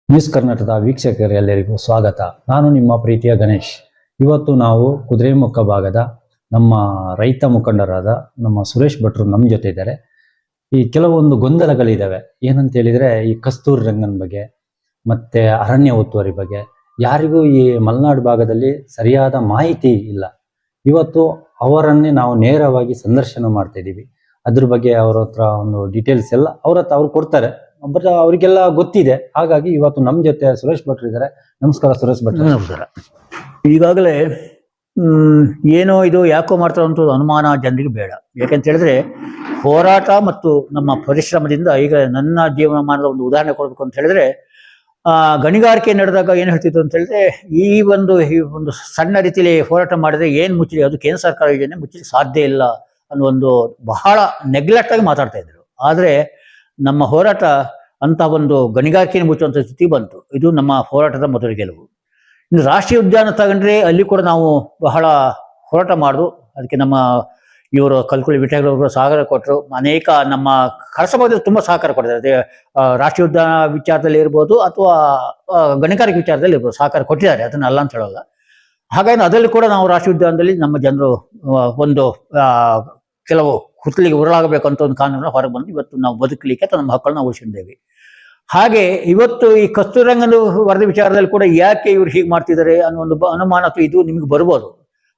News ಕರ್ನಾಟಕದ ವೀಕ್ಷಕರೆಲ್ಲರಿಗೂ ಸ್ವಾಗತ. ನಾನು ನಿಮ್ಮ ಪ್ರೀತಿಯ ಗಣೇಶ್. ಇವತ್ತು ನಾವು ಕುದುರೆಮುಖ ಭಾಗದ ನಮ್ಮ ರೈತ ಮುಖಂಡರಾದ ನಮ್ಮ ಸುರೇಶ್ ಭಟ್ರು ನಮ್ಮ ಜೊತೆ ಇದ್ದಾರೆ. ಈ ಕೆಲವೊಂದು ಗೊಂದಲಗಳಿದ್ದಾವೆ. ಏನಂತ ಹೇಳಿದರೆ, ಈ ಕಸ್ತೂರಿ ರಂಗನ್ ಬಗ್ಗೆ ಮತ್ತು ಅರಣ್ಯ ಒತ್ತುವರಿ ಬಗ್ಗೆ ಯಾರಿಗೂ ಈ ಮಲೆನಾಡು ಭಾಗದಲ್ಲಿ ಸರಿಯಾದ ಮಾಹಿತಿ ಇಲ್ಲ. ಇವತ್ತು ಅವರನ್ನೇ ನಾವು ನೇರವಾಗಿ ಸಂದರ್ಶನ ಮಾಡ್ತಾ ಇದ್ದೀವಿ. ಅದ್ರ ಬಗ್ಗೆ ಅವರ ಹತ್ರ ಒಂದು ಡೀಟೇಲ್ಸ್ ಎಲ್ಲ ಅವ್ರು ಕೊಡ್ತಾರೆ. ಬಟ್ ಅವರಿಗೆಲ್ಲ ಗೊತ್ತಿದೆ. ಹಾಗಾಗಿ ಇವತ್ತು ನಮ್ಮ ಜೊತೆ ಸುರೇಶ್ ಭಟ್ರು ಇದ್ದಾರೆ. ನಮಸ್ಕಾರ ಸುರೇಶ್ ಭಟ್ರು. ನಮಸ್ಕಾರ. ಈಗಾಗಲೇ ಏನೋ ಇದು ಯಾಕೋ ಮಾಡ್ತಾರಂತ ಅನುಮಾನ ಜನರಿಗೆ ಬೇಡ. ಯಾಕಂತ ಹೇಳಿದ್ರೆ ಹೋರಾಟ ಮತ್ತು ನಮ್ಮ ಪರಿಶ್ರಮದಿಂದ ಈಗ ನನ್ನ ಜೀವನಮಾನದ ಒಂದು ಉದಾಹರಣೆ ಕೊಡಬೇಕು ಅಂತ ಹೇಳಿದ್ರೆ, ಗಣಿಗಾರಿಕೆ ನಡೆದಾಗ ಏನು ಹೇಳ್ತಿತ್ತು ಅಂತ ಹೇಳಿದ್ರೆ, ಈ ಒಂದು ಸಣ್ಣ ರೀತಿಯಲ್ಲಿ ಹೋರಾಟ ಮಾಡಿದ್ರೆ ಏನು ಮುಚ್ಚಲಿ, ಅದು ಕೇಂದ್ರ ಸರ್ಕಾರ ಯೋಜನೆ ಮುಚ್ಚಲಿಕ್ಕೆ ಸಾಧ್ಯ ಇಲ್ಲ ಅನ್ನೋ ಒಂದು ಬಹಳ ನೆಗ್ಲೆಕ್ಟ್ ಆಗಿ ಮಾತಾಡ್ತಾ ಇದ್ರು. ಆದರೆ ನಮ್ಮ ಹೋರಾಟ ಅಂತ ಒಂದು ಗಣಿಗಾರಿಕೆಯನ್ನು ಮುಚ್ಚುವಂಥ ಸ್ಥಿತಿ ಬಂತು. ಇದು ನಮ್ಮ ಹೋರಾಟದ ಮೊದಲ ಗೆಲುವು. ಇನ್ನು ರಾಷ್ಟ್ರೀಯ ಉದ್ಯಾನ ತಗೊಂಡ್ರೆ ಅಲ್ಲಿ ಕೂಡ ನಾವು ಬಹಳ ಹೋರಾಟ ಮಾಡಿದ್ರು. ಅದಕ್ಕೆ ನಮ್ಮ ಇವರು ಕಲ್ಕುಳಿ ವಿಠಲವರು ಸಹಕಾರ ಕೊಟ್ಟರು. ಅನೇಕ ನಮ್ಮ ಕಳಸಭಾಗದಲ್ಲಿ ತುಂಬ ಸಹಕಾರ ಕೊಟ್ಟಿದ್ದಾರೆ. ಅದೇ ರಾಷ್ಟ್ರೀಯ ಉದ್ಯಾನ ವಿಚಾರದಲ್ಲಿ ಇರ್ಬೋದು ಅಥವಾ ಗಣಿಗಾರಿಕೆ ವಿಚಾರದಲ್ಲಿ ಇರ್ಬೋದು, ಸಹಕಾರ ಕೊಟ್ಟಿದ್ದಾರೆ. ಅದನ್ನೆಲ್ಲ ಅಂತ ಹೇಳೋಲ್ಲ. ಹಾಗಾಗಿ ಅದರಲ್ಲಿ ಕೂಡ ನಾವು ರಾಷ್ಟ್ರೀಯ ಉದ್ಯಾನದಲ್ಲಿ ನಮ್ಮ ಜನರು ಒಂದು ಕೆಲವು ಕುತ್ತಲಿಗೆ ಉರುಳಾಗಬೇಕು ಅಂತ ಒಂದು ಕಾನೂನು ಹೊರಗೆ ಬಂದು ಇವತ್ತು ನಾವು ಬದುಕಲಿಕ್ಕೆ ಅಥವಾ ನಮ್ಮ ಹಕ್ಕಳನ್ನ ಉಳಿಸಿದ್ದೇವೆ. ಹಾಗೆ ಇವತ್ತು ಈ ಕಸ್ತೂರಿ ರಂಗನ್ ವರದಿ ವಿಚಾರದಲ್ಲಿ ಕೂಡ ಯಾಕೆ ಇವ್ರು ಹೀಗೆ ಮಾಡ್ತಿದ್ದಾರೆ ಅನ್ನೋ ಒಂದು ಅನುಮಾನ ಅಥವಾ ಇದು ನಿಮ್ಗೆ ಬರ್ಬೋದು.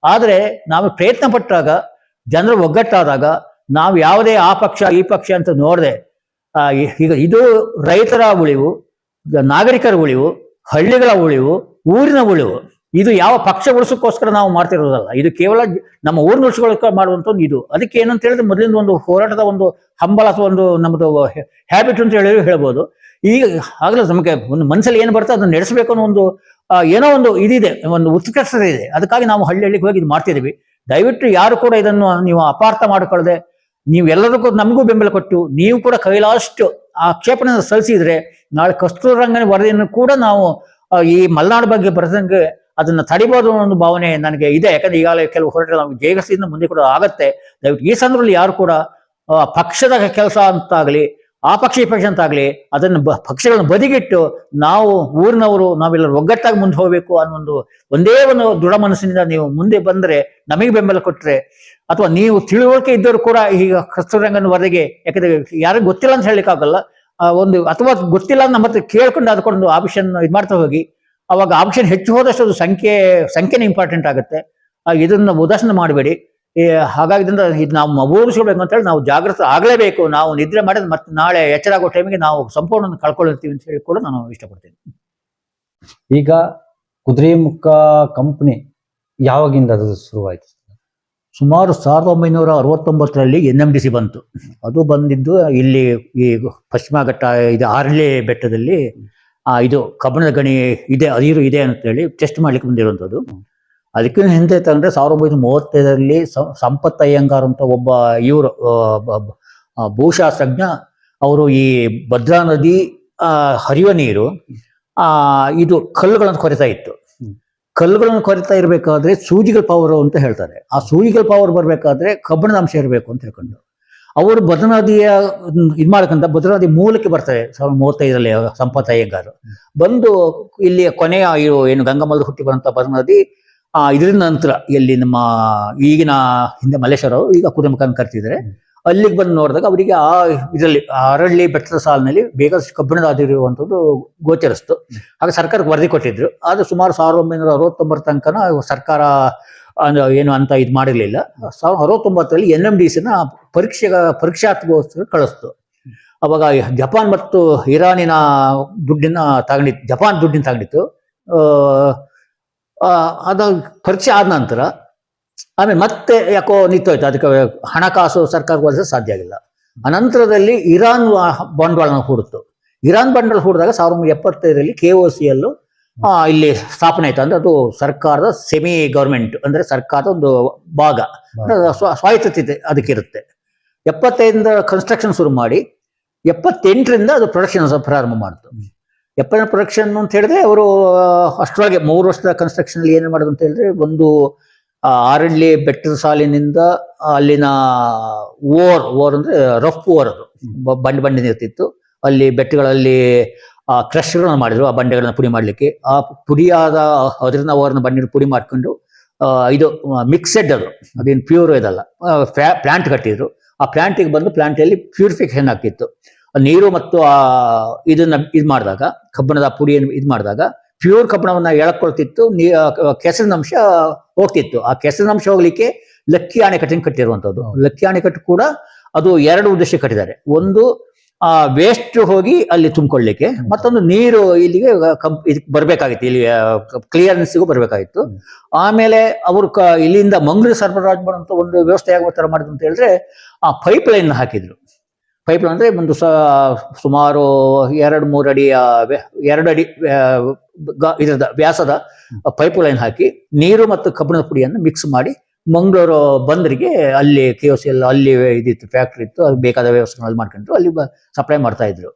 ಆದರೆ ನಾವು ಪ್ರಯತ್ನ ಪಟ್ಟಾಗ, ಜನರು ಒಗ್ಗಟ್ಟಾದಾಗ, ನಾವು ಯಾವುದೇ ಆ ಪಕ್ಷ ಈ ಪಕ್ಷ ಅಂತ ನೋಡದೆ, ಈಗ ಇದು ರೈತರ ಉಳಿವು, ನಾಗರಿಕರ ಉಳಿವು, ಹಳ್ಳಿಗಳ ಉಳಿವು, ಊರಿನ ಉಳಿವು. ಇದು ಯಾವ ಪಕ್ಷ ಉಳಿಸೋಕ್ಕೋಸ್ಕರ ನಾವು ಮಾಡ್ತಿರೋದಲ್ಲ. ಇದು ಕೇವಲ ನಮ್ಮ ಊರಿನ ಉಳಿಸ್ಕೊಳ್ಳೋಕೆ ಮಾಡುವಂಥ ಒಂದು ಇದು. ಅದಕ್ಕೆ ಏನಂತ ಹೇಳಿದ್ರೆ, ಮೊದಲಿಂದ ಒಂದು ಹೋರಾಟದ ಒಂದು ಹಂಬಲ ಅಥವಾ ಒಂದು ನಮ್ಮದು ಹ್ಯಾಬಿಟ್ ಅಂತ ಹೇಳ್ಬೋದು. ಈಗ ಆಗಲೂ ನಮಗೆ ಒಂದು ಮನಸ್ಸಲ್ಲಿ ಏನು ಬರ್ತೋ ಅದನ್ನು ನಡೆಸಬೇಕು ಅನ್ನೋ ಒಂದು ಏನೋ ಒಂದು ಇದಿದೆ, ಒಂದು ಉತ್ಕೃಷ್ಟತೆ ಇದೆ. ಅದಕ್ಕಾಗಿ ನಾವು ಹಳ್ಳಿಗೆ ಹೋಗಿ ಇದು ಮಾಡ್ತಿದ್ದೀವಿ. ದಯವಿಟ್ಟು ಯಾರು ಕೂಡ ಇದನ್ನು ನೀವು ಅಪಾರ್ಥ ಮಾಡಿಕೊಳ್ಳದೆ, ನೀವೆಲ್ಲರಿಗೂ ನಮಗೂ ಬೆಂಬಲ ಕೊಟ್ಟು ನೀವು ಕೂಡ ಕೈಲಾಷ್ಟು ಆಕ್ಷೇಪಣೆಯನ್ನು ಸಲ್ಲಿಸಿದ್ರೆ, ನಾಳೆ ಕಸ್ತೂರಿ ರಂಗನ್ ವರದಿಯನ್ನು ಕೂಡ ನಾವು ಈ ಮಲೆನಾಡು ಬಗ್ಗೆ ಬರೆದಂಗೆ ಅದನ್ನು ತಡಿಬೋದು ಅನ್ನೋ ಒಂದು ಭಾವನೆ ನನಗೆ ಇದೆ. ಯಾಕಂದ್ರೆ ಈಗಾಗಲೇ ಕೆಲವು ಹೋರಾಟ ನಾವು ಜಯಗಸಿಯಿಂದ ಮುಂದೆ ಕೂಡ ಆಗತ್ತೆ. ದಯವಿಟ್ಟು ಈ ಸಂದರ್ಭದಲ್ಲಿ ಯಾರು ಕೂಡ ಪಕ್ಷದ ಕೆಲಸ ಅಂತಾಗಲಿ, ಆ ಪಕ್ಷ ಈ ಪಕ್ಷ ಅಂತಾಗಲಿ, ಅದನ್ನು ಪಕ್ಷಗಳನ್ನು ಬದಿಗಿಟ್ಟು ನಾವು ಊರಿನವರು ನಾವೆಲ್ಲರೂ ಒಗ್ಗಟ್ಟಾಗಿ ಮುಂದೆ ಹೋಗಬೇಕು ಅನ್ನೋ ಒಂದೇ ಒಂದು ದೃಢ ಮನಸ್ಸಿನಿಂದ ನೀವು ಮುಂದೆ ಬಂದರೆ, ನಮಗೆ ಬೆಂಬಲ ಕೊಟ್ಟರೆ, ಅಥವಾ ನೀವು ತಿಳುವಳಿಕೆ ಇದ್ದವರು ಕೂಡ ಈಗ ಕಸ್ತೂರಿ ರಂಗನ್ ವರದಿಗೆ, ಯಾಕಂದ್ರೆ ಯಾರಿಗೂ ಗೊತ್ತಿಲ್ಲ ಅಂತ ಹೇಳಲಿಕ್ಕಾಗಲ್ಲ, ಒಂದು ಅಥವಾ ಗೊತ್ತಿಲ್ಲ ನಮ್ಮ ಹತ್ರ ಕೇಳ್ಕೊಂಡು ಅದಕ್ಕೊಂದು ಆಪ್ಷನ್ ಇದು ಮಾಡ್ತಾ ಹೋಗಿ, ಅವಾಗ ಆಪ್ಷನ್ ಹೆಚ್ಚು ಹೋದಷ್ಟು ಅದು ಸಂಖ್ಯೆನೇ ಇಂಪಾರ್ಟೆಂಟ್ ಆಗುತ್ತೆ. ಇದನ್ನು ಉದಾಸೀನ ಮಾಡಬೇಡಿ. ಹಾಗಾಗಿ ಇದು ನಾವು ಉಳಿಸ್ಕೊಳ್ಬೇಕು ಅಂತೇಳಿ ನಾವು ಜಾಗೃತ ಆಗಲೇಬೇಕು. ನಾವು ನಿದ್ರೆ ಮಾಡಿದ್ರೆ ಮತ್ತೆ ನಾಳೆ ಎಚ್ಚರ ಆಗೋ ಟೈಮಿಗೆ ನಾವು ಸಂಪೂರ್ಣ ಕಳ್ಕೊಳ್ತೀವಿ ಅಂತ ಹೇಳಿ ಕೂಡ ನಾನು ಇಷ್ಟಪಡ್ತೀನಿ. ಈಗ ಕುದುರೆಮುಖ ಕಂಪ್ನಿ ಯಾವಾಗಿಂದ ಅದು ಶುರುವಾಯಿತು? ಸುಮಾರು 1969ರಲ್ಲಿ NMDC ಬಂತು. ಅದು ಬಂದಿದ್ದು ಇಲ್ಲಿ ಈ ಪಶ್ಚಿಮ ಘಟ್ಟ ಇದು ಆರ್ಲೆ ಬೆಟ್ಟದಲ್ಲಿ ಇದು ಕಬ್ಬಣದ ಗಣಿ ಇದೆ, ಅದಿರು ಇದೆ ಅಂತೇಳಿ ಟೆಸ್ಟ್ ಮಾಡ್ಲಿಕ್ಕೆ ಬಂದಿರುವಂಥದ್ದು. ಅದಕ್ಕಿಂತ ಹಿಂದೆ ತಗೊಂಡ್ರೆ 1935ರಲ್ಲಿ ಸಂಪತ್ ಅಯ್ಯಂಗಾರ್ ಅಂತ ಒಬ್ಬ ಇವರು ಭೂಶಾಸ್ತ್ರಜ್ಞ, ಅವರು ಈ ಭದ್ರಾ ನದಿ ಹರಿಯುವ ನೀರು ಇದು ಕಲ್ಲುಗಳನ್ನು ಕೊರಿತಾ ಇತ್ತು. ಕಲ್ಲುಗಳನ್ನು ಕೊರಿತಾ ಇರಬೇಕಾದ್ರೆ ಸೂಜಿಗಳ ಪವರ್ ಅಂತ ಹೇಳ್ತಾರೆ. ಆ ಸೂಜಿಗಳ ಪವರ್ ಬರಬೇಕಾದ್ರೆ ಕಬ್ಬಣದ ಅಂಶ ಇರಬೇಕು ಅಂತ ಹೇಳ್ಕೊಂಡು ಅವರು ಭದ್ರಾ ನದಿಯ ಇದು ಮಾಡ್ಕಂತ ಭದ್ರಾ ನದಿ ಮೂಲಕ್ಕೆ ಬರ್ತಾರೆ 1935ರಲ್ಲಿ ಸಂಪತ್ ಅಯ್ಯಂಗಾರ್ ಬಂದು ಇಲ್ಲಿ ಕೊನೆಯ ಏನು ಗಂಗಮ್ಮಲ್ಲಿ ಹುಟ್ಟಿ ಬರುವಂತ ಭದ್ರಾ ನದಿ ಇದರಿಂದ ನಂತರ ಎಲ್ಲಿ ನಮ್ಮ ಈಗಿನ ಹಿಂದೆ ಮಲ್ಲೇಶ್ವರ ಅವರು ಈಗ ಕುದುರೆಮುಖ ಅಂತ ಕರ್ತಿದ್ದಾರೆ, ಅಲ್ಲಿಗೆ ಬಂದು ನೋಡಿದಾಗ ಅವರಿಗೆ ಇದರಲ್ಲಿ ಅರಳ್ಳಿ ಬೆಟ್ಟದ ಸಾಲಿನಲ್ಲಿ ಬೇಗ ಕಬ್ಬಿಣದ ಅದಿರುವಂಥದ್ದು ಗೋಚರಿಸ್ತು. ಹಾಗೆ ಸರ್ಕಾರಕ್ಕೆ ವರದಿ ಕೊಟ್ಟಿದ್ರು. ಅದು ಸುಮಾರು 1969 ತನಕನ ಸರ್ಕಾರ ಏನು ಅಂತ ಇದು ಮಾಡಿರಲಿಲ್ಲ. 1969ರಲ್ಲಿ NMDCನ ಪರೀಕ್ಷಾರ್ಥಗೋಸ್ಕರ ಕಳಿಸ್ತು. ಅವಾಗ ಜಪಾನ್ ಮತ್ತು ಇರಾನಿನ ಜಪಾನ್ ದುಡ್ಡಿನ ತಗೊಂಡಿತ್ತು. ಅದು ಪರೀಕ್ಷೆ ಆದ ನಂತರ ಆಮೇಲೆ ಮತ್ತೆ ಯಾಕೋ ನಿಂತೋಯ್ತು. ಅದಕ್ಕೆ ಹಣಕಾಸು ಸರ್ಕಾರಕ್ಕೆ ಒದಗಿಸಲು ಸಾಧ್ಯ ಆಗಿಲ್ಲ. ಅನಂತರದಲ್ಲಿ ಇರಾನ್ ಬಂಡವಾಳನ ಹೂಡಿತು. ಇರಾನ್ ಬಂಡವಾಳ ಹೂಡಿದಾಗ 1975ರಲ್ಲಿ KOCL ಇಲ್ಲಿ ಸ್ಥಾಪನೆ ಆಯ್ತು. ಅಂದ್ರೆ ಅದು ಸರ್ಕಾರದ ಸೆಮಿ ಗವರ್ಮೆಂಟ್, ಅಂದ್ರೆ ಸರ್ಕಾರದ ಒಂದು ಭಾಗ, ಸ್ವಾಯತ್ತತೆ ಅದಕ್ಕಿರುತ್ತೆ. 75ರಿಂದ ಕನ್ಸ್ಟ್ರಕ್ಷನ್ ಶುರು ಮಾಡಿ 78ರಿಂದ ಅದು ಪ್ರೊಡಕ್ಷನ್ ಪ್ರಾರಂಭ ಮಾಡಿತು. 70 ಪ್ರೊಡಕ್ಷನ್ ಅಂತ ಹೇಳಿದ್ರೆ ಅವರು ಅಷ್ಟರೊಳಗೆ 3 ವರ್ಷದ ಕನ್ಸ್ಟ್ರಕ್ಷನ್ ಅಲ್ಲಿ ಏನೇನು ಮಾಡೋದು ಅಂತ ಹೇಳಿದ್ರೆ, ಒಂದು ಆರಳ್ಳಿ ಬೆಟ್ಟದ ಸಾಲಿನಿಂದ ಅಲ್ಲಿನ ಓರ್ ಅಂದ್ರೆ ರಫ್ ಓರ್, ಅದು ಬಂಡೆ ಇರ್ತಿತ್ತು. ಅಲ್ಲಿ ಬೆಟ್ಟಗಳಲ್ಲಿ ಕ್ರಶ್ಗಳನ್ನು ಮಾಡಿದ್ರು ಆ ಬಂಡೆಗಳನ್ನ ಪುಡಿ ಮಾಡಲಿಕ್ಕೆ. ಆ ಪುಡಿಯಾದ ಅದರಿಂದ ಅವರನ್ನ ಬಂಡೆ ಪುಡಿ ಮಾಡ್ಕೊಂಡು ಇದು ಮಿಕ್ಸೆಡ್ ಅದೇನು ಪ್ಯೂರ್ ಇದಲ್ಲ, ಪ್ಲಾಂಟ್ ಕಟ್ಟಿದ್ರು. ಆ ಪ್ಲಾಂಟಿಗೆ ಬಂದು ಪ್ಲಾಂಟಲ್ಲಿ ಪ್ಯೂರಿಫಿಕೇಶನ್ ಆಗ್ತಿತ್ತು. ನೀರು ಮತ್ತು ಇದನ್ನ ಇದು ಮಾಡಿದಾಗ, ಕಬ್ಬಿಣದ ಪುಡಿಯನ್ನು ಇದು ಮಾಡಿದಾಗ ಪ್ಯೂರ್ ಕಬ್ಬಿಣವನ್ನ ಎಳ್ಕೊಳ್ತಿತ್ತು, ಕೆಸರಿನ ಅಂಶ ಹೋಗ್ತಿತ್ತು. ಆ ಕೆಸರಿನ ಅಂಶ ಹೋಗ್ಲಿಕ್ಕೆ ಲಕ್ಕಿ ಅಣೆಕಟ್ಟಿನ ಕಟ್ಟಿರುವಂಥದ್ದು. ಲಕ್ಕಿ ಅಣೆಕಟ್ಟು ಕೂಡ ಅದು 2 ಉದ್ದೇಶ ಕಟ್ಟಿದ್ದಾರೆ. ಒಂದು ವೇಸ್ಟ್ ಹೋಗಿ ಅಲ್ಲಿ ತುಂಬಿಕೊಳ್ಳಿಕ್ಕೆ, ಮತ್ತೊಂದು ನೀರು ಇಲ್ಲಿಗೆ ಇದಕ್ಕೆ ಬರ್ಬೇಕಾಗಿತ್ತು, ಇಲ್ಲಿ ಕ್ಲಿಯರೆನ್ಸ್ಗೂ ಬರ್ಬೇಕಾಗಿತ್ತು. ಆಮೇಲೆ ಅವರು ಇಲ್ಲಿಂದ ಮಂಗಳೂರು ಸರಬರಾಜು ಮಾಡುವಂತ ಒಂದು ವ್ಯವಸ್ಥೆ ಯಾವ ತರ ಮಾಡಿದ್ರು ಅಂತ ಹೇಳಿದ್ರೆ, ಆ ಪೈಪ್ ಲೈನ್ ಹಾಕಿದ್ರು. ಪೈಪ್ ಲೈನ್ ಅಂದ್ರೆ ಒಂದು ಸುಮಾರು 2-3 ಅಡಿ 2 ಅಡಿ ಇದರದ ವ್ಯಾಸದ ಪೈಪ್ ಲೈನ್ ಹಾಕಿ ನೀರು ಮತ್ತು ಕಬ್ಬಿಣದ ಪುಡಿಯನ್ನು ಮಿಕ್ಸ್ ಮಾಡಿ ಮಂಗಳೂರು ಬಂದರಿಗೆ ಅಲ್ಲಿ KOC ಅಲ್ಲಿ ಇದಿತ್ತು, ಫ್ಯಾಕ್ಟ್ರಿ ಇತ್ತು, ಅದು ಬೇಕಾದ ವ್ಯವಸ್ಥೆಗಳಲ್ಲಿ ಮಾಡ್ಕೊಂಡ್ರು, ಅಲ್ಲಿ ಸಪ್ಲೈ ಮಾಡ್ತಾ ಇದ್ರು.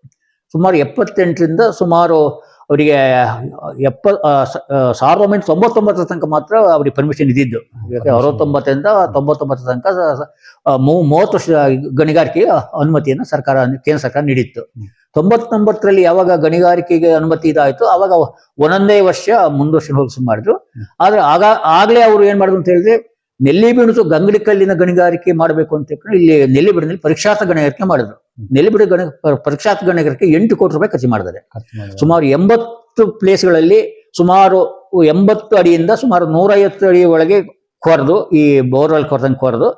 ಸುಮಾರು 78ರಿಂದ ಸುಮಾರು ಅವರಿಗೆ 1999 ತನಕ ಮಾತ್ರ ಅವ್ರಿಗೆ ಪರ್ಮಿಷನ್ ಇದ್ದಿದ್ದು. 69ರಿಂದ 99 ತನಕ 30 ವರ್ಷ ಗಣಿಗಾರಿಕೆಗೆ ಅನುಮತಿಯನ್ನು ಕೇಂದ್ರ ಸರ್ಕಾರ ನೀಡಿತ್ತು. 99ರಲ್ಲಿ ಯಾವಾಗ ಗಣಿಗಾರಿಕೆಗೆ ಅನುಮತಿ ಇದಾಯ್ತು, ಅವಾಗ ಒಂದೊಂದೇ ವರ್ಷ ಮುಂದುವರ್ಷ ಹೋಗಿ ಮಾಡಿದ್ರು. ಆದ್ರೆ ಆಗ್ಲೇ ಅವರು ಏನ್ ಮಾಡಿದ್ರು ಅಂತ ಹೇಳಿದ್ರೆ, ನೆಲ್ಲಿಬೀಡು ಗಂಗಡಿಕಲ್ಲಿನ ಗಣಿಗಾರಿಕೆ ಮಾಡಬೇಕು ಅಂತ ಹೇಳಿ ಇಲ್ಲಿ ನೆಲ್ಲಿಬೀಡಿನಲ್ಲಿ ಪರೀಕ್ಷಾರ್ಥ ಗಣಿಗಾರಿಕೆ ಮಾಡಿದ್ರು. ನೆಲ್ಲಿಬೀಡು ಪರೀಕ್ಷಾರ್ಥ ಗಣಿಗಾರಿಕೆ 8 ಕೋಟಿ ರೂಪಾಯಿ ಖರ್ಚು ಮಾಡಿದ್ದಾರೆ. ಸುಮಾರು 80 ಪ್ಲೇಸ್ಗಳಲ್ಲಿ ಸುಮಾರು 80 ಅಡಿಯಿಂದ ಸುಮಾರು 150 ಅಡಿ ಒಳಗೆ ಕೊರೆದು, ಈ ಬೋರ್ವೆಲ್ ಕೊರೆದು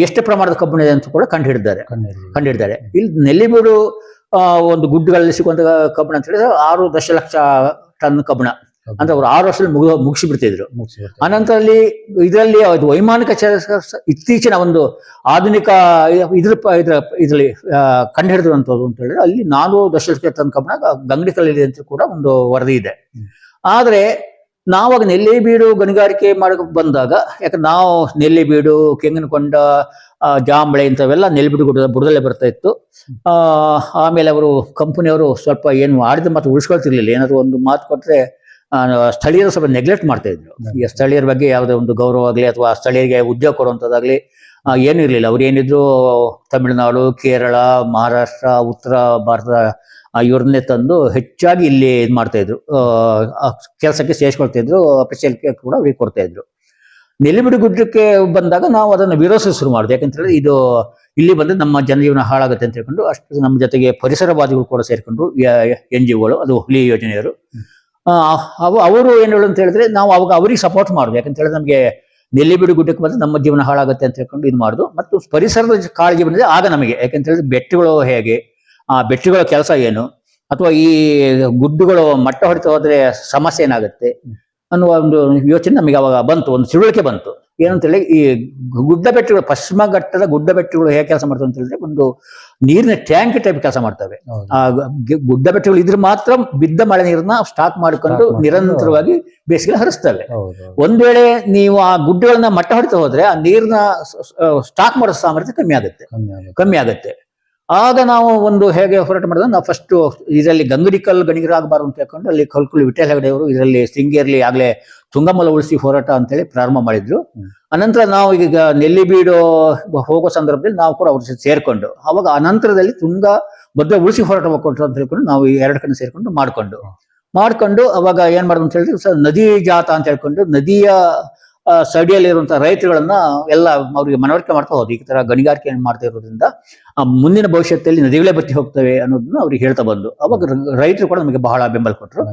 ಎಷ್ಟು ಪ್ರಮಾಣದ ಕಬ್ಬಿಣ ಇದೆ ಅಂತ ಕೂಡ ಕಂಡುಹಿಡಿದ್ದಾರೆ. ಇಲ್ಲಿ ನೆಲ್ಲಿಬೀಡು ಒಂದು ಗುಡ್ಡಗಳಲ್ಲಿ ಸಿಗುವಂತ ಕಬ್ಬಿಣ ಅಂತ ಹೇಳಿದ್ರೆ 6 ದಶಲಕ್ಷ ಟನ್ ಕಬ್ಬಿಣ ಅಂದ್ರೆ ಅವರು 6 ವರ್ಷದಲ್ಲಿ ಮುಗಿಸಿ ಬಿಡ್ತಿದ್ರು. ಅನಂತರಲ್ಲಿ ಇದರಲ್ಲಿ ವೈಮಾನಿಕ ಇತ್ತೀಚಿನ ಒಂದು ಆಧುನಿಕ ಇದರಲ್ಲಿ ಕಂಡು ಹಿಡಿದಿರುವಂತದ್ದು ಅಂತ ಹೇಳಿದ್ರೆ, ಅಲ್ಲಿ 4 ದಶಲಕ್ಷ ಟನ್ ಕಬ್ಬಿಣ ಗಂಗಡಿಕಲ್ಲಿದೆ ಅಂತ ಕೂಡ ಒಂದು ವರದಿ ಇದೆ. ಆದ್ರೆ ನಾವಾಗ ನೆಲ್ಲಿಬೀಡು ಗಣಿಗಾರಿಕೆ ಮಾಡಕ್ ಬಂದಾಗ, ಯಾಕಂದ್ರೆ ನಾವು ನೆಲ್ಲಿಬೀಡು, ಕೆಂಗನಕೊಂಡ, ಜಾಂಬಳೆ ಇಂಥವೆಲ್ಲ ನೆಲ್ಲಿಬೀಡು ಬುಡದಲ್ಲೇ ಬರ್ತಾ ಇತ್ತು. ಆಮೇಲೆ ಅವರು ಕಂಪನಿಯವರು ಸ್ವಲ್ಪ ಏನು ಆಡಿದ ಮಾತು ಉಳಿಸ್ಕೊಳ್ತಿರ್ಲಿಲ್ಲ. ಏನಾದ್ರು ಒಂದು ಮಾತು ಕೊಟ್ರೆ ಸ್ಥಳೀಯರು ಸ್ವಲ್ಪ ನೆಗ್ಲೆಕ್ಟ್ ಮಾಡ್ತಾ ಇದ್ರು. ಈ ಸ್ಥಳೀಯರ ಬಗ್ಗೆ ಯಾವುದೇ ಒಂದು ಗೌರವ ಆಗಲಿ ಅಥವಾ ಸ್ಥಳೀಯರಿಗೆ ಉದ್ಯೋಗ ಕೊಡುವಂಥದ್ದಾಗ್ಲಿ ಏನೂ ಇರಲಿಲ್ಲ. ಅವ್ರು ಏನಿದ್ರು ತಮಿಳುನಾಡು, ಕೇರಳ, ಮಹಾರಾಷ್ಟ್ರ, ಉತ್ತರ ಭಾರತ ಇವ್ರನ್ನೇ ತಂದು ಹೆಚ್ಚಾಗಿ ಇಲ್ಲಿ ಇದು ಮಾಡ್ತಾ ಇದ್ರು, ಕೆಲಸಕ್ಕೆ ಸೇರಿಸ್ಕೊಳ್ತಾ ಇದ್ರು, ಅಫಿಷಿಯಲ್ ಕೂಡ ಅವ್ರಿಗೆ ಕೊಡ್ತಾ ಇದ್ರು. ನೆಲ್ಲಿಬೀಡು ಗುಡ್ಡಕ್ಕೆ ಬಂದಾಗ ನಾವು ಅದನ್ನು ವಿರೋಧಿಸಲು ಶುರು ಮಾಡಿದ್ವಿ. ಯಾಕಂತ ಹೇಳಿದ್ರೆ ಇದು ಇಲ್ಲಿ ಬಂದ್ರೆ ನಮ್ಮ ಜನಜೀವನ ಹಾಳಾಗುತ್ತೆ ಅಂತ ಹೇಳ್ಕೊಂಡು, ಅಷ್ಟು ನಮ್ಮ ಜೊತೆಗೆ ಪರಿಸರವಾದಿಗಳು ಕೂಡ ಸೇರ್ಕೊಂಡ್ರು, NGOಗಳು, ಅದು ಹುಲಿ ಯೋಜನೆಯವರು. ಅವರು ಏನು ಹೇಳು ಅಂತ ಹೇಳಿದ್ರೆ, ನಾವು ಅವಾಗ ಅವರಿಗೆ ಸಪೋರ್ಟ್ ಮಾಡುದು. ಯಾಕಂತ ಹೇಳಿದ್ರೆ ನಮಗೆ ನೆಲ್ಲಿಬೀಡು ಗುಡ್ಡಕ್ಕೆ ಬಂದ್ರೆ ನಮ್ಮ ಜೀವನ ಹಾಳಾಗುತ್ತೆ ಅಂತ ಹೇಳ್ಕೊಂಡು ಇದು ಮಾಡುದು. ಮತ್ತು ಪರಿಸರದ ಕಾಳಜಿ ಬಂದಿದೆ ಆಗ ನಮಗೆ. ಯಾಕಂತ ಹೇಳಿದ್ರೆ ಬೆಟ್ಟಗಳು ಹೇಗೆ, ಆ ಬೆಟ್ಟಗಳ ಕೆಲಸ ಏನು, ಅಥವಾ ಈ ಗುಡ್ಡಗಳು ಮಟ್ಟ ಹೊಡಿತಾ ಹೋದ್ರೆ ಸಮಸ್ಯೆ ಏನಾಗುತ್ತೆ ಅನ್ನುವ ಒಂದು ಯೋಚನೆ ನಮಗೆ ಅವಾಗ ಬಂತು, ಒಂದು ತಿಳುವಳಿಕೆ ಬಂತು. ಏನಂತೇಳಿ, ಈ ಗುಡ್ಡ ಬೆಟ್ಟಗಳು, ಪಶ್ಚಿಮ ಘಟ್ಟದ ಗುಡ್ಡ ಬೆಟ್ಟಗಳು ಹೇಗೆ ಕೆಲಸ ಮಾಡ್ತವೆ ಅಂತ ಹೇಳಿದ್ರೆ, ಒಂದು ನೀರಿನ ಟ್ಯಾಂಕ್ ಟೈಪ್ ಕೆಲಸ ಮಾಡ್ತವೆ. ಆ ಗುಡ್ಡ ಬೆಟ್ಟಗಳು ಇದ್ರೆ ಮಾತ್ರ ಬಿದ್ದ ಮಳೆ ನೀರನ್ನ ಸ್ಟಾಕ್ ಮಾಡ್ಕೊಂಡು ನಿರಂತರವಾಗಿ ಬೇಸಿಗೆ ಹರಿಸ್ತವೆ. ಒಂದ್ ವೇಳೆ ನೀವು ಆ ಗುಡ್ಡಗಳನ್ನ ಮಟ್ಟ ಹೊಡಿತಾ ಹೋದ್ರೆ ಆ ನೀರ್ನ ಸ್ಟಾಕ್ ಮಾಡೋ ಸಾಮರ್ಥ್ಯ ಕಮ್ಮಿ ಆಗುತ್ತೆ. ಆಗ ನಾವು ಒಂದು ಹೇಗೆ ಹೋರಾಟ ಮಾಡಿದ್ರೆ, ನಾವು ಫಸ್ಟ್ ಇದರಲ್ಲಿ ಗಂಗಡಿಕಲ್ ಗಣಿಗರಾಗಬಾರ್ದು ಅಂತ ಹೇಳ್ಕೊಂಡು ಅಲ್ಲಿ ಕಲ್ಕುಳಿ ವಿಠ್ಠಲ ಹೆಗಡೆ ಅವರು ಇದರಲ್ಲಿ ಶೃಂಗೇರಿಲಿ ಆಗ್ಲೇ ತುಂಗಮಲ ಉಳಿಸಿ ಹೋರಾಟ ಅಂತೇಳಿ ಪ್ರಾರಂಭ ಮಾಡಿದ್ರು. ಅನಂತರ ನಾವು ಈಗ ನೆಲ್ಲಿಬೀಡು ಹೋಗೋ ಸಂದರ್ಭದಲ್ಲಿ ನಾವು ಕೂಡ ಅವ್ರ ಸೇರ್ಕೊಂಡು, ಅವಾಗ ಅನಂತರದಲ್ಲಿ ಭದ್ರ ಉಳಿಸಿ ಹೋರಾಟ ಕೊಟ್ಟರು ಅಂತ ಹೇಳ್ಕೊಂಡು ನಾವು 2 ಕಡೆ ಸೇರ್ಕೊಂಡು ಮಾಡ್ಕೊಂಡು ಅವಾಗ ಏನ್ ಮಾಡೋದು ಅಂತ ಹೇಳಿದ್ರೆ, ನದಿ ಜಾತ ಅಂತ ಹೇಳ್ಕೊಂಡು ನದಿಯ ಸಡಿಯಲ್ಲಿರುವಂತಹ ರೈತರುಗಳನ್ನ ಎಲ್ಲ ಅವ್ರಿಗೆ ಮನವರಿಕೆ ಮಾಡ್ತಾ ಹೋದ್ರು. ಈ ತರ ಗಣಿಗಾರಿಕೆ ಮಾಡ್ತಾ ಇರೋದ್ರಿಂದ ಮುಂದಿನ ಭವಿಷ್ಯದಲ್ಲಿ ನದಿಗಳೇ ಬತ್ತಿ ಹೋಗ್ತವೆ ಅನ್ನೋದನ್ನ ಅವ್ರಿಗೆ ಹೇಳ್ತಾ ಬಂದು, ಅವಾಗ ರೈತರು ಕೂಡ ನಮಗೆ ಬಹಳ ಬೆಂಬಲ ಕೊಟ್ಟರು.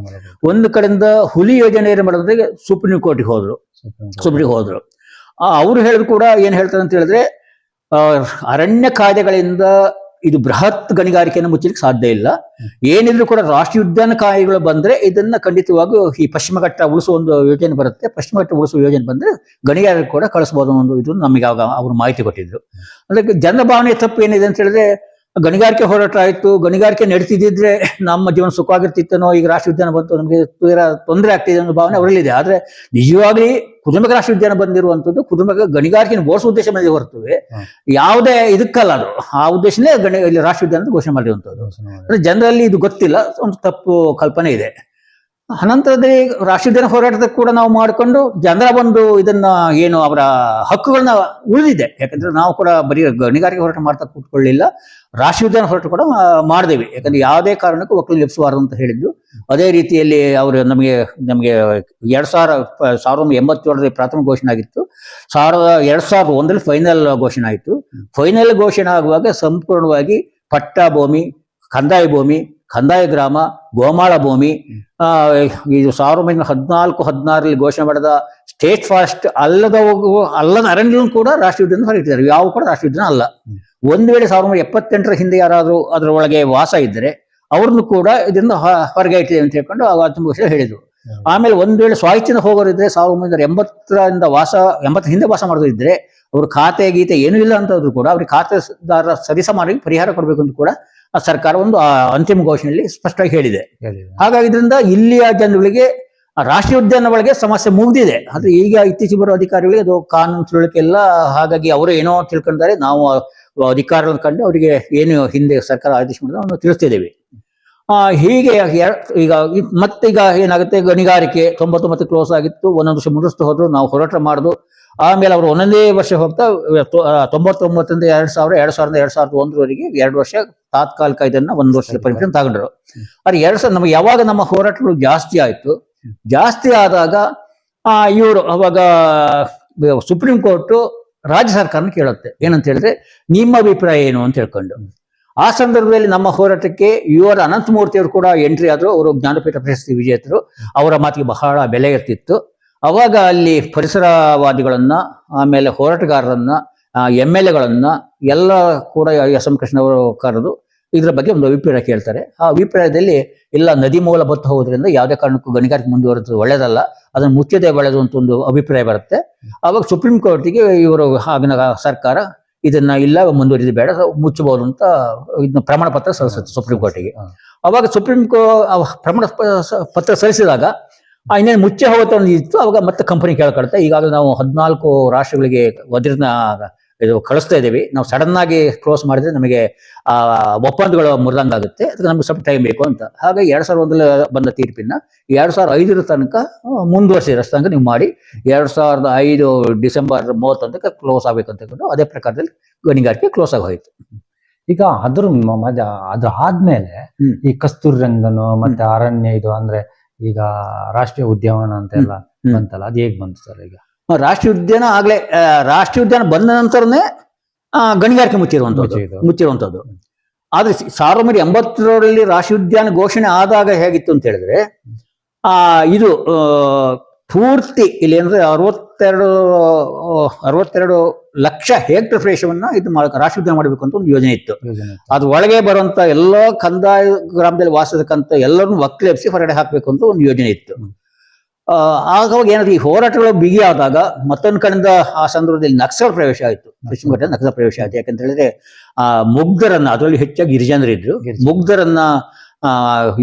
ಒಂದು ಕಡೆಯಿಂದ ಹುಲಿ ಯೋಜನೆ ಮಾಡೋದ್ರೆ ಸುಪ್ರೀಂ ಕೋರ್ಟ್ಗೆ ಹೋದ್ರು. ಅವರು ಹೇಳಿದ್ರು ಕೂಡ ಏನ್ ಹೇಳ್ತಾರೆ ಅಂತ ಹೇಳಿದ್ರೆ, ಅರಣ್ಯ ಕಾಯ್ದೆಗಳಿಂದ ಇದು ಬೃಹತ್ ಗಣಿಗಾರಿಕೆಯನ್ನು ಮುಚ್ಚಲಿಕ್ಕೆ ಸಾಧ್ಯ ಇಲ್ಲ. ಏನಿದ್ರು ಕೂಡ ರಾಷ್ಟ್ರೀಯ ಉದ್ಯಾನ ಕಾಯ್ದೆಗಳು ಬಂದ್ರೆ ಇದನ್ನ ಖಂಡಿತವಾಗಿ ಈ ಪಶ್ಚಿಮ ಘಟ್ಟ ಉಳಿಸುವ ಒಂದು ಯೋಜನೆ ಬರುತ್ತೆ. ಪಶ್ಚಿಮ ಘಟ್ಟ ಉಳಿಸುವ ಯೋಜನೆ ಬಂದ್ರೆ ಗಣಿಗಾರಿಕೆ ಕೂಡ ಕಳಿಸಬಹುದು ಅನ್ನೋ ಇದು ನಮಗೆ ಅವರು ಮಾಹಿತಿ ಕೊಟ್ಟಿದ್ರು. ಅದಕ್ಕೆ ಜನರ ಭಾವನೆ ತಪ್ಪು ಏನಿದೆ ಅಂತ ಹೇಳಿದ್ರೆ, ಗಣಿಗಾರಿಕೆ ಹೋರಾಟ ಆಯ್ತು, ಗಣಿಗಾರಿಕೆ ನಡೀತಿದ್ರೆ ನಮ್ಮ ಜೀವನ ಸುಖವಾಗಿರ್ತಿತ್ತನೋ, ಈಗ ರಾಷ್ಟ್ರೀಯ ಉದ್ಯಾನ ಬಂತು ನಮಗೆ ತೊಂದರೆ ಆಗ್ತಿದೆ ಅನ್ನೋ ಭಾವನೆ ಅವರಲ್ಲಿದೆ. ಆದ್ರೆ ನಿಜವಾಗ್ಲಿ ಕುದುಂಬಕ ರಾಷ್ಟ್ರೀಯ ಉದ್ಯಾನ ಬಂದಿರುವಂತದ್ದು ಕುದುಂಬಕ ಗಣಿಗಾರಿಕೆ ಬೋರಿಸುವ ಉದ್ದೇಶ ಮೇಲೆ ಹೊರತುವೆ ಯಾವುದೇ ಇದಕ್ಕಲ್ಲ. ಅದು ಆ ಉದ್ದೇಶನೇ ಇಲ್ಲಿ ರಾಷ್ಟ್ರೀಯ ಉದ್ಯಾನ ಘೋಷಣೆ ಮಾಡಿರುವಂತದ್ದು. ಅಂದ್ರೆ ಜನರಲ್ಲಿ ಇದು ಗೊತ್ತಿಲ್ಲ, ಒಂದು ತಪ್ಪು ಕಲ್ಪನೆ ಇದೆ. ಅನಂತರದಲ್ಲಿ ರಾಷ್ಟ್ರೋದ್ಯಾನ ಹೋರಾಟದ ಕೂಡ ನಾವು ಮಾಡಿಕೊಂಡು ಜನರ ಒಂದು ಇದನ್ನ ಏನು ಅವರ ಹಕ್ಕುಗಳನ್ನ ಉಳಿದಿದೆ. ಯಾಕಂದ್ರೆ ನಾವು ಕೂಡ ಬರೀ ಗಣಿಗಾರಿಕೆ ಹೋರಾಟ ಮಾಡ್ತಾ ಕೂತ್ಕೊಳ್ಳಿಲ್ಲ, ರಾಷ್ಟ್ರೋದ್ಯಾನ ಹೋರಾಟ ಕೂಡ ಮಾಡಿದೇವೆ. ಯಾಕಂದ್ರೆ ಯಾವುದೇ ಕಾರಣಕ್ಕೂ ಒಕ್ಕಲು ಎಬ್ಸಬಾರದು ಅಂತ ಹೇಳಿದ್ದು. ಅದೇ ರೀತಿಯಲ್ಲಿ ಅವರು ನಮಗೆ 1987 ಪ್ರಾಥಮಿಕ ಘೋಷಣೆ ಆಗಿತ್ತು. 2001 ಫೈನಲ್ ಘೋಷಣೆ ಆಯಿತು. ಫೈನಲ್ ಘೋಷಣೆ ಆಗುವಾಗ ಸಂಪೂರ್ಣವಾಗಿ ಪಟ್ಟ ಭೂಮಿ, ಕಂದಾಯ ಗ್ರಾಮ, ಗೋಮಾಳ ಭೂಮಿ, ಇದು 1914-16 ಘೋಷಣೆ ಮಾಡಿದ ಸ್ಟೇಟ್ ಫಾರೆಸ್ಟ್ ಅಲ್ಲದ ಅರಣ್ಯಗಳನ್ನು ಕೂಡ ರಾಷ್ಟ್ರೀಯ ಉದ್ಯಾನ ಹೊರಗಿಟ್ಟಿದ್ದಾರೆ. ಯಾವ ಕೂಡ ರಾಷ್ಟ್ರೀಯ ಉದ್ಯಾನ ಅಲ್ಲ. ಒಂದು ವೇಳೆ 1978 ಹಿಂದೆ ಯಾರಾದರೂ ಅದರ ಒಳಗೆ ವಾಸ ಇದ್ದರೆ ಅವ್ರನ್ನು ಕೂಡ ಇದರಿಂದ ಹೊರಗೆ ಇಟ್ಟಿದೆ ಅಂತ ಹೇಳ್ಕೊಂಡು ಆತ್ಮಘೋಷಣೆ ಹೇಳಿದ್ರು. ಆಮೇಲೆ ಒಂದು ವೇಳೆ ಸ್ವಾಯಿಚ್ಛೆಯಿಂದ ಹೋಗೋರಿದ್ರೆ 1980 ಹಿಂದೆ ವಾಸ ಮಾಡೋದಿದ್ರೆ ಅವ್ರ ಖಾತೆ ಗೀತೆ ಏನೂ ಇಲ್ಲ ಅಂತಂದ್ರು ಕೂಡ ಅವ್ರಿಗೆ ಖಾತೆದಾರರ ಸರಿಸಮಾನವಾಗಿ ಪರಿಹಾರ ಕೊಡಬೇಕು ಅಂತ ಕೂಡ ಸರ್ಕಾರ ಒಂದು ಅಂತಿಮ ಘೋಷಣೆಯಲ್ಲಿ ಸ್ಪಷ್ಟವಾಗಿ ಹೇಳಿದೆ. ಹಾಗಾಗಿ ಇದರಿಂದ ಇಲ್ಲಿಯ ಜನಗಳಿಗೆ ರಾಷ್ಟ್ರೀಯ ಉದ್ಯಾನ ಒಳಗೆ ಸಮಸ್ಯೆ ಮುಗಿದಿದೆ. ಆದ್ರೆ ಈಗ ಇತ್ತೀಚೆಗೆ ಬರೋ ಅಧಿಕಾರಿಗಳಿಗೆ ಅದು ಕಾನೂನು ತಿಳುವಳಿಕೆ ಇಲ್ಲ. ಹಾಗಾಗಿ ಅವರು ಏನೋ ತಿಳ್ಕೊಂಡಿದ್ದಾರೆ, ನಾವು ಅಧಿಕಾರಗಳನ್ನು ಕಂಡು ಅವರಿಗೆ ಏನು ಹಿಂದೆ ಸರ್ಕಾರ ಆದೇಶ ಮಾಡಿದ್ರೆ ಅವನು ತಿಳಿಸ್ತಿದ್ದೇವೆ. ಹೀಗೆ ಈಗ ಮತ್ತೀಗ ಏನಾಗುತ್ತೆ, ಗಣಿಗಾರಿಕೆ 99 ಕ್ಲೋಸ್ ಆಗಿತ್ತು, ಒಂದೊಂದು ವರ್ಷ ಮುಗಿಸ್ತು ಹೋದ್ರು, ನಾವು ಹೋರಾಟ ಮಾಡುದು. ಆಮೇಲೆ ಅವರು ಒಂದೊಂದೇ ವರ್ಷ ಹೋಗ್ತಾ 99 2001 2 ವರ್ಷ ತಾತ್ಕಾಲಿಕ ಇದನ್ನ 1 ವರ್ಷದ ಪರ್ಮಿಷನ್ ತಗೊಂಡ್ರು. ಅದು 2000 ನಮಗೆ ಯಾವಾಗ ನಮ್ಮ ಹೋರಾಟಗಳು ಜಾಸ್ತಿ ಆದಾಗ ಇವರು ಅವಾಗ ಸುಪ್ರೀಂ ಕೋರ್ಟ್ ರಾಜ್ಯ ಸರ್ಕಾರನ ಕೇಳುತ್ತೆ, ಏನಂತ ಹೇಳಿದ್ರೆ ನಿಮ್ಮ ಅಭಿಪ್ರಾಯ ಏನು ಅಂತ ಹೇಳ್ಕೊಂಡು. ಆ ಸಂದರ್ಭದಲ್ಲಿ ನಮ್ಮ ಹೋರಾಟಕ್ಕೆ UR ಅನಂತಮೂರ್ತಿ ಅವರು ಕೂಡ ಎಂಟ್ರಿ ಆದ್ರು. ಅವರು ಜ್ಞಾನಪೀಠ ಪ್ರಶಸ್ತಿ ವಿಜೇತರು. ಅವರ ಮಾತಿಗೆ ಬಹಳ ಬೆಲೆ ಇರ್ತಿತ್ತು. ಅವಾಗ ಅಲ್ಲಿ ಪರಿಸರವಾದಿಗಳನ್ನ, ಆಮೇಲೆ ಹೋರಾಟಗಾರರನ್ನ, MLAಗಳನ್ನ ಎಲ್ಲ ಕೂಡ SM ಕೃಷ್ಣ ಅವರು ಕರೆದು ಇದರ ಬಗ್ಗೆ ಒಂದು ಅಭಿಪ್ರಾಯ ಕೇಳ್ತಾರೆ. ಆ ಅಭಿಪ್ರಾಯದಲ್ಲಿ ಇಲ್ಲ, ನದಿ ಮೂಲ ಬತ್ತು ಹೋಗೋದ್ರಿಂದ ಯಾವುದೇ ಕಾರಣಕ್ಕೂ ಗಣಿಗಾರಿಕೆ ಮುಂದುವರೆದು ಒಳ್ಳೇದಲ್ಲ, ಅದನ್ನು ಮುಚ್ಚದೆ ಒಳ್ಳೆದು ಅಂತ ಒಂದು ಅಭಿಪ್ರಾಯ ಬರುತ್ತೆ. ಅವಾಗ ಸುಪ್ರೀಂ ಕೋರ್ಟಿಗೆ ಇವರು ಆಗಿನ ಸರ್ಕಾರ ಇದನ್ನ ಇಲ್ಲ, ಮುಂದುವರಿದು ಬೇಡ, ಮುಚ್ಚಬಹುದು ಅಂತ ಇದನ್ನ ಪ್ರಮಾಣ ಪತ್ರ ಸಲ್ಲಿಸುತ್ತೆ ಸುಪ್ರೀಂ ಕೋರ್ಟಿಗೆ. ಅವಾಗ ಸುಪ್ರೀಂ ಪ್ರಮಾಣ ಪತ್ರ ಸಲ್ಲಿಸಿದಾಗ ಇನ್ನೇನು ಮುಚ್ಚೆ ಹೋಗುತ್ತೆ ಇತ್ತು. ಅವಾಗ ಮತ್ತೆ ಕಂಪನಿ ಕೇಳ್ಕೊಳುತ್ತೆ, ಈಗಾಗಲೇ ನಾವು 14 ರಾಷ್ಟ್ರಗಳಿಗೆ ವಜ್ರನ ಇದು ಕಳಿಸ್ತಾ ಇದ್ದೀವಿ, ನಾವು ಸಡನ್ ಆಗಿ ಕ್ಲೋಸ್ ಮಾಡಿದ್ರೆ ನಮಗೆ ಒಪ್ಪಂದಗಳು ಮುರಿದಂಗಾಗುತ್ತೆ, ಅದಕ್ಕೆ ನಮ್ಗೆ ಸ್ವಲ್ಪ ಟೈಮ್ ಬೇಕು ಅಂತ. ಹಾಗಾಗಿ 2001 ಬಂದ ತೀರ್ಪಿನ 2005 ತನಕ ಮುಂದುವರಿಸಿದ್ರೆ ತನಕ ನೀವು ಮಾಡಿ 2005 ಡಿಸೆಂಬರ್ 31 ಕ್ಲೋಸ್ ಆಗ್ಬೇಕು ಅಂತ ಹೇಳ್ಕೊಂಡು ಅದೇ ಪ್ರಕಾರದಲ್ಲಿ ಗಣಿಗಾರಿಕೆ ಕ್ಲೋಸ್ ಆಗಿ ಹೋಯಿತು. ಈಗ ಅದ್ರ ಆದ್ಮೇಲೆ ಈ ಕಸ್ತೂರಿ ರಂಗನು ಮತ್ತೆ ಅರಣ್ಯ ಇದು ಅಂದ್ರೆ ಈಗ ರಾಷ್ಟ್ರೀಯ ಉದ್ಯಾನವನ ಅಂತೆಲ್ಲ ಬಂತಲ್ಲ, ಅದು ಹೇಗ್ ಬಂತು ಸರ್? ಈಗ ರಾಷ್ಟ್ರೀಯ ಉದ್ಯಾನ ಆಗ್ಲೇ ರಾಷ್ಟ್ರೀಯ ಉದ್ಯಾನ ಬಂದ ನಂತರನೇ ಗಣಿಗಾರಿಕೆ ಮುಚ್ಚಿರುವಂತದ್ದು. ಆದ್ರೆ 1980 ರಾಷ್ಟ್ರೀಯ ಉದ್ಯಾನ ಘೋಷಣೆ ಆದಾಗ ಹೇಗಿತ್ತು ಅಂತ ಹೇಳಿದ್ರೆ, ಇದು ಪೂರ್ತಿ ಇಲ್ಲಿ ಅಂದ್ರೆ 62 ಲಕ್ಷ ಹೆಕ್ಟೇರ್ ಪ್ರದೇಶವನ್ನ ಇದು ರಾಷ್ಟ್ರೀಯ ಉದ್ಯಾನ ಮಾಡಬೇಕು ಅಂತ ಒಂದು ಯೋಜನೆ ಇತ್ತು. ಅದು ಒಳಗೆ ಬರುವಂತ ಎಲ್ಲ ಕಂದಾಯ ಗ್ರಾಮದಲ್ಲಿ ವಾಸದಕ್ಕಂತ ಎಲ್ಲರನ್ನು ಒಕ್ಕಲೆಬ್ಸಿ ಹೊರಗಡೆ ಹಾಕ್ಬೇಕು ಅಂತ ಒಂದು ಯೋಜನೆ ಇತ್ತು. ಆವಾಗ ಏನಾದ್ರು ಈ ಹೋರಾಟಗಳು ಬಿಗಿ ಆದಾಗ ಮತ್ತೊಂದು ಕಡೆಯಿಂದ ಆ ಸಂದರ್ಭದಲ್ಲಿ ನಕ್ಸಲ್ ಪ್ರವೇಶ ಆಯಿತು, ಪಶ್ಚಿಮ ಘಟ್ಟದ ನಕ್ಸಲ್ ಪ್ರವೇಶ ಆಯ್ತು. ಯಾಕಂತ ಹೇಳಿದ್ರೆ ಮುಗ್ಧರನ್ನ, ಅದರಲ್ಲಿ ಹೆಚ್ಚಾಗಿ ಗಿರಿಜನರಿದ್ರು, ಮುಗ್ಧರನ್ನ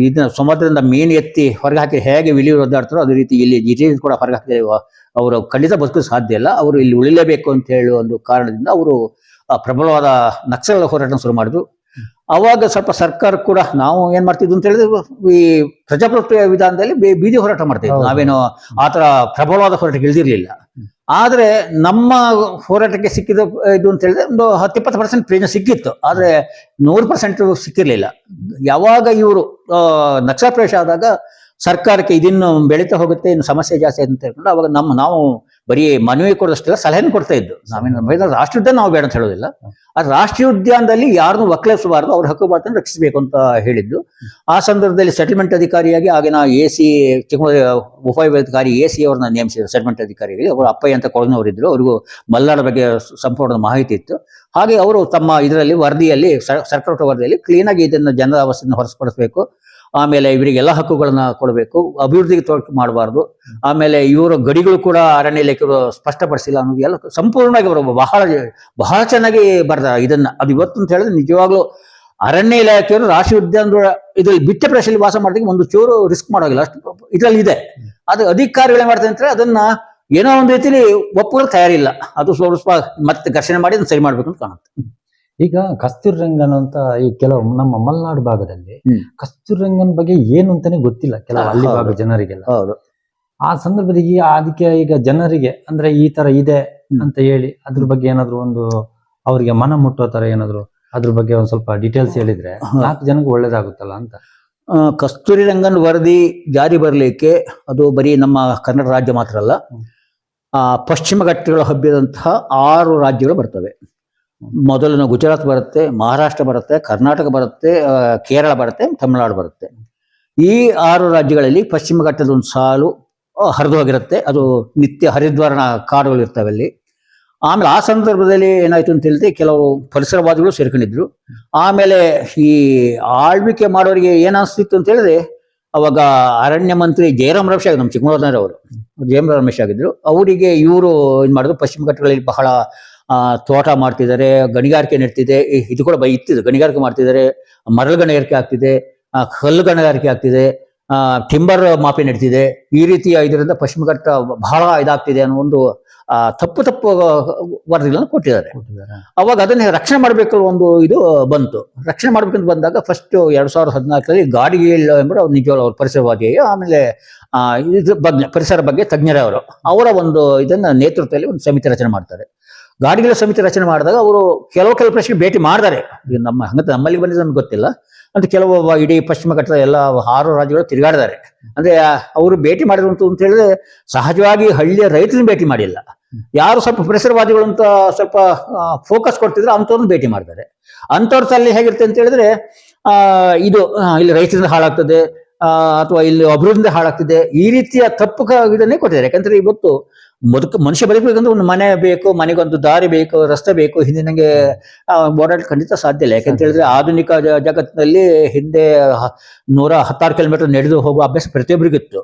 ಇದನ್ನ ಸಮುದ್ರದಿಂದ ಮೀನು ಎತ್ತಿ ಹೊರಗೆ ಹಾಕಿ ಹೇಗೆ ವಿಲಿ ಒದ್ದಾಡ್ತಾರೋ ಅದೇ ರೀತಿ ಇಲ್ಲಿ ಗಿರಿಜನ ಕೂಡ ಹೊರಗೆ ಹಾಕಿದ್ರೆ ಅವರು ಖಂಡಿತ ಬದುಕೋದು ಸಾಧ್ಯ ಇಲ್ಲ, ಅವರು ಇಲ್ಲಿ ಉಳಿಲೇಬೇಕು ಅಂತ ಹೇಳುವ ಒಂದು ಕಾರಣದಿಂದ ಅವರು ಪ್ರಬಲವಾದ ನಕ್ಸಲ್ ಹೋರಾಟ ಶುರು ಮಾಡಿದ್ರು. ಅವಾಗ ಸ್ವಲ್ಪ ಸರ್ಕಾರ ಕೂಡ ನಾವು ಏನ್ ಮಾಡ್ತಿದ್ವಿ ಅಂತ ಹೇಳಿದ್ರೆ, ಈ ಪ್ರಜಾಪ್ರಭುತ್ವ ವಿಧಾನದಲ್ಲಿ ಬೀದಿ ಹೋರಾಟ ಮಾಡ್ತಿದ್ವಿ, ನಾವೇನು ಆತರ ಪ್ರಬಲವಾದ ಹೋರಾಟಕ್ಕೆ ಇಳಿದಿರ್ಲಿಲ್ಲ. ಆದ್ರೆ ನಮ್ಮ ಹೋರಾಟಕ್ಕೆ ಸಿಕ್ಕಿದ ಇದು ಅಂತ ಹೇಳಿದ್ರೆ ಒಂದು 10-20% ಪ್ರಯೋಜನ ಸಿಕ್ಕಿತ್ತು, ಆದ್ರೆ 100% ಸಿಕ್ಕಿರ್ಲಿಲ್ಲ. ಯಾವಾಗ ಇವರು ನಕ್ಸಲ್ ಪ್ರವೇಶ ಆದಾಗ ಸರ್ಕಾರಕ್ಕೆ ಇದಿನ್ನು ಬೆಳೀತಾ ಹೋಗುತ್ತೆ, ಇನ್ನು ಸಮಸ್ಯೆ ಜಾಸ್ತಿ ಅಂತ ಹೇಳ್ಕೊಂಡು ಅವಾಗ ನಾವು ಬರೀ ಮನವಿ ಕೊಡೋದಷ್ಟೆಲ್ಲ ಸಲಹೆನ ಕೊಡ್ತಾ ಇದ್ದು. ನಾವೇನು ರಾಷ್ಟ್ರೀಯ ಉದ್ಯಾನ ನಾವು ಬೇಡ ಅಂತ ಹೇಳೋದಿಲ್ಲ, ಆ ರಾಷ್ಟ್ರೀಯ ಉದ್ಯಾನದಲ್ಲಿ ಯಾರನ್ನು ಒಕ್ಕಲೆಬ್ಸಬಾರ್ದು, ಅವ್ರ ಹಕ್ಕುಬಾರ್ದನ್ನು ರಕ್ಷಿಸಬೇಕು ಅಂತ ಹೇಳಿದ್ದು. ಆ ಸಂದರ್ಭದಲ್ಲಿ ಸೆಟಲ್ಮೆಂಟ್ ಅಧಿಕಾರಿಯಾಗಿ ಆಗಿನ AC ಚಿಕ್ಕಮಗಳೂರು ಉಪವಿಭಾಗಾಧಿಕಾರಿ AC ಅವ್ರನ್ನ ನೇಮಿಸಿದ್ರು ಸೆಟಲ್ಮೆಂಟ್ ಅಧಿಕಾರಿಗಳಿಗೆ. ಅವರು ಅಪ್ಪಯ್ಯ ಅಂತ ಕೊಳನವರಿದ್ರು, ಅವ್ರಿಗೂ ಮಲ್ನಾಡ ಬಗ್ಗೆ ಸಂಪೂರ್ಣ ಮಾಹಿತಿ ಇತ್ತು. ಹಾಗೆ ಅವರು ತಮ್ಮ ಇದರಲ್ಲಿ ವರದಿಯಲ್ಲಿ, ಸರ್ಕಾರದ ವರದಿಯಲ್ಲಿ ಕ್ಲೀನಾಗಿ ಇದನ್ನು ಜನರ ಅವಸ್ಥೆಯನ್ನು ಹೊರತುಪಡಿಸಬೇಕು, ಆಮೇಲೆ ಇವರಿಗೆ ಎಲ್ಲ ಹಕ್ಕುಗಳನ್ನ ಕೊಡಬೇಕು, ಅಭಿವೃದ್ಧಿಗೆ ತೊಡಕು ಮಾಡಬಾರ್ದು, ಆಮೇಲೆ ಇವರ ಗಡಿಗಳು ಕೂಡ ಅರಣ್ಯ ಇಲಾಖೆಯವರು ಸ್ಪಷ್ಟಪಡಿಸಿಲ್ಲ ಅನ್ನೋದು ಎಲ್ಲ ಸಂಪೂರ್ಣವಾಗಿ ಅವರು ಬಹಳ ಚೆನ್ನಾಗಿ ಬರ್ದ ಇದನ್ನ. ಅದು ಇವತ್ತು ಅಂತ ಹೇಳಿದ್ರೆ ನಿಜವಾಗ್ಲೂ ಅರಣ್ಯ ಇಲಾಖೆಯವರು ರಾಷ್ಟ್ರೀಯ ಉದ್ಯಾನದ ಇದ್ರಲ್ಲಿ ಬಿಟ್ಟ ಪ್ರದೇಶದಲ್ಲಿ ವಾಸ ಮಾಡೋದಕ್ಕೆ ಒಂದು ಚೂರು ರಿಸ್ಕ್ ಮಾಡೋಗಿಲ್ಲ, ಅಷ್ಟು ಇದರಲ್ಲಿ ಇದೆ. ಅದು ಅಧಿಕಾರಿಗಳು ಮಾಡ್ತಾರೆ ಅಂದ್ರೆ ಅದನ್ನ ಏನೋ ಒಂದು ರೀತಿಯಲ್ಲಿ ಒಪ್ಪಲು ತಯಾರಿಲ್ಲ, ಅದು ಸ್ವಲ್ಪ ಮತ್ತೆ ಘರ್ಷಣೆ ಮಾಡಿ ಅದನ್ನ ಸರಿ ಮಾಡ್ಬೇಕು ಅಂತ ಕಾಣುತ್ತೆ. ಈಗ ಕಸ್ತೂರಿ ರಂಗನ್ ಅಂತ ಈ ಕೆಲವು ನಮ್ಮ ಮಲೆನಾಡು ಭಾಗದಲ್ಲಿ ಕಸ್ತೂರಿ ರಂಗನ್ ಬಗ್ಗೆ ಏನು ಅಂತಾನೆ ಗೊತ್ತಿಲ್ಲ ಕೆಲವು ಅಲ್ಲಿ ಭಾಗ ಜನರಿಗೆಲ್ಲ. ಹೌದು. ಆ ಸಂದರ್ಭದಲ್ಲಿ ಅದಕ್ಕೆ ಈಗ ಜನರಿಗೆ ಅಂದ್ರೆ ಈ ತರ ಇದೆ ಅಂತ ಹೇಳಿ ಅದ್ರ ಬಗ್ಗೆ ಏನಾದ್ರು ಒಂದು ಅವರಿಗೆ ಮನ ಮುಟ್ಟೋ ತರ ಏನಾದ್ರು ಅದ್ರ ಬಗ್ಗೆ ಒಂದ್ ಸ್ವಲ್ಪ ಡೀಟೇಲ್ಸ್ ಹೇಳಿದ್ರೆ 4 ಜನಕ್ಕೆ ಒಳ್ಳೇದಾಗುತ್ತಲ್ಲ ಅಂತ. ಕಸ್ತೂರಿ ರಂಗನ್ ವರದಿ ಜಾರಿ ಬರಲಿಕ್ಕೆ ಅದು ಬರೀ ನಮ್ಮ ಕರ್ನಾಟಕ ರಾಜ್ಯ ಮಾತ್ರ ಅಲ್ಲ, ಪಶ್ಚಿಮ ಘಟ್ಟಗಳ ಹಬ್ಬಿದಂತಹ 6 ರಾಜ್ಯಗಳು ಬರ್ತವೆ. ಮೊದಲು ಗುಜರಾತ್ ಬರುತ್ತೆ, ಮಹಾರಾಷ್ಟ್ರ ಬರುತ್ತೆ, ಕರ್ನಾಟಕ ಬರುತ್ತೆ, ಕೇರಳ ಬರುತ್ತೆ, ತಮಿಳುನಾಡು ಬರುತ್ತೆ. ಈ 6 ರಾಜ್ಯಗಳಲ್ಲಿ ಪಶ್ಚಿಮ ಘಟ್ಟದ ಒಂದು ಸಾಲು ಹರಿದು ಹೋಗಿರುತ್ತೆ. ಅದು ನಿತ್ಯ ಹರಿದ್ವರ್ಣ ಕಾಡುಗಳು ಇರ್ತವೆ ಅಲ್ಲಿ. ಆಮೇಲೆ ಆ ಸಂದರ್ಭದಲ್ಲಿ ಏನಾಯ್ತು ಅಂತ ಹೇಳಿದ್ರೆ ಕೆಲವರು ಪರಿಸರವಾದಿಗಳು ಸೇರ್ಕೊಂಡಿದ್ರು. ಆಮೇಲೆ ಈ ಆಳ್ವಿಕೆ ಮಾಡೋರಿಗೆ ಏನಿಸ್ತಿತ್ತು ಅಂತ ಹೇಳಿದ್ರೆ ಅವಾಗ ಅರಣ್ಯ ಮಂತ್ರಿ ಜಯರಾಮ್ ರಮೇಶ್ ಆಗಿದ್ರು, ನಮ್ಮ ಚಿಕ್ಕಮಗಳೂರಿನವರು ಜಯರಾಮ್ ರಮೇಶ್ ಆಗಿದ್ರು. ಅವರಿಗೆ ಇವರು ಏನ್ ಮಾಡಿದ್ರು, ಪಶ್ಚಿಮ ಘಟ್ಟಗಳಲ್ಲಿ ಬಹಳ ತೋಟ ಮಾಡ್ತಿದ್ದಾರೆ, ಗಣಿಗಾರಿಕೆ ನಡೀತಿದೆ, ಇದು ಕೂಡ ಇತ್ತಿದೆ, ಗಣಿಗಾರಿಕೆ ಮಾಡ್ತಿದ್ದಾರೆ, ಮರಳು ಗಣಿಗಾರಿಕೆ ಆಗ್ತಿದೆ, ಕಲ್ಲು ಗಣಿಗಾರಿಕೆ ಆಗ್ತಿದೆ, ಟಿಂಬರ್ ಮಾಫಿ ನಡೀತಿದೆ. ಈ ರೀತಿಯ ಇದರಿಂದ ಪಶ್ಚಿಮ ಘಟ್ಟ ಬಹಳ ಇದಾಗ್ತಿದೆ ಅನ್ನೋ ಒಂದು ತಪ್ಪು ವರದಿಗಳನ್ನು ಕೊಟ್ಟಿದ್ದಾರೆ. ಅವಾಗ ಅದನ್ನ ರಕ್ಷಣೆ ಮಾಡಬೇಕು ಒಂದು ಇದು ಬಂತು. ರಕ್ಷಣೆ ಮಾಡ್ಬೇಕಂತ ಬಂದಾಗ ಫಸ್ಟ್ 2014 ಗಾಡ್ಗೀಳ್ ಎಂಬ ನಿಜವಾಗ್ಲೂ ಅವ್ರ ಪರಿಸರವಾದಿ, ಆಮೇಲೆ ಇದ್ರ ಬಗ್ಗೆ ಪರಿಸರ ಬಗ್ಗೆ ತಜ್ಞರೇ ಅವರ ಒಂದು ಇದನ್ನ ನೇತೃತ್ವದಲ್ಲಿ ಒಂದು ಸಮಿತಿ ರಚನೆ ಮಾಡ್ತಾರೆ. ಗಾಡ್ಗೀಳ್ ಸಮಿತಿ ರಚನೆ ಮಾಡಿದಾಗ ಅವರು ಕೆಲವು ಪ್ರಶ್ನೆ ಭೇಟಿ ಮಾಡ್ತಾರೆ. ನಮ್ಮಲ್ಲಿ ಬಂದಿದ್ದು ನಮ್ಗೆ ಗೊತ್ತಿಲ್ಲ ಅಂತ ಕೆಲವು ಇಡೀ ಪಶ್ಚಿಮ ಘಟ್ಟದ ಎಲ್ಲ 6 ರಾಜ್ಯಗಳು ತಿರುಗಾಡಿದ್ದಾರೆ. ಅಂದ್ರೆ ಅವರು ಭೇಟಿ ಮಾಡಿದ್ರು ಅಂತ ಹೇಳಿದ್ರೆ ಸಹಜವಾಗಿ ಹಳ್ಳಿಯ ರೈತರನ್ನ ಭೇಟಿ ಮಾಡಿಲ್ಲ. ಯಾರು ಸ್ವಲ್ಪ ಪರಿಸರವಾದಿಗಳು ಅಂತ ಸ್ವಲ್ಪ ಫೋಕಸ್ ಕೊಡ್ತಿದ್ರೆ ಅಂಥವ್ರನ್ನ ಭೇಟಿ ಮಾಡ್ತಾರೆ. ಅಂಥವ್ರ ತಲೆ ಹೇಗಿರುತ್ತೆ ಅಂತ ಹೇಳಿದ್ರೆ ಇಲ್ಲಿ ರೈತರಿಂದ ಹಾಳಾಗ್ತದೆ ಅಥವಾ ಇಲ್ಲಿ ಅಭಿವೃದ್ಧಿ ಹಾಳಾಗ್ತಿದೆ, ಈ ರೀತಿಯ ತಪ್ಪು ಇದನ್ನೇ ಕೊಟ್ಟಿದ್ದಾರೆ. ಯಾಕಂದ್ರೆ ಇವತ್ತು ಮನುಷ್ಯ ಬದುಕಬೇಕಂದ್ರೆ ಒಂದು ಮನೆ ಬೇಕು, ಮನೆಗೊಂದು ದಾರಿ ಬೇಕು, ರಸ್ತೆ ಬೇಕು. ಹಿಂದಿನಂಗೆ ಓಡಾಡಲಿಕ್ಕೆ ಖಂಡಿತ ಸಾಧ್ಯ ಇಲ್ಲ. ಯಾಕಂತ ಹೇಳಿದ್ರೆ ಆಧುನಿಕ ಜಗತ್ತಿನಲ್ಲಿ ಹಿಂದೆ 116 ಕಿಲೋಮೀಟರ್ ನಡೆದು ಹೋಗುವ ಅಭ್ಯಾಸ ಪ್ರತಿಯೊಬ್ಬರಿಗಿತ್ತು.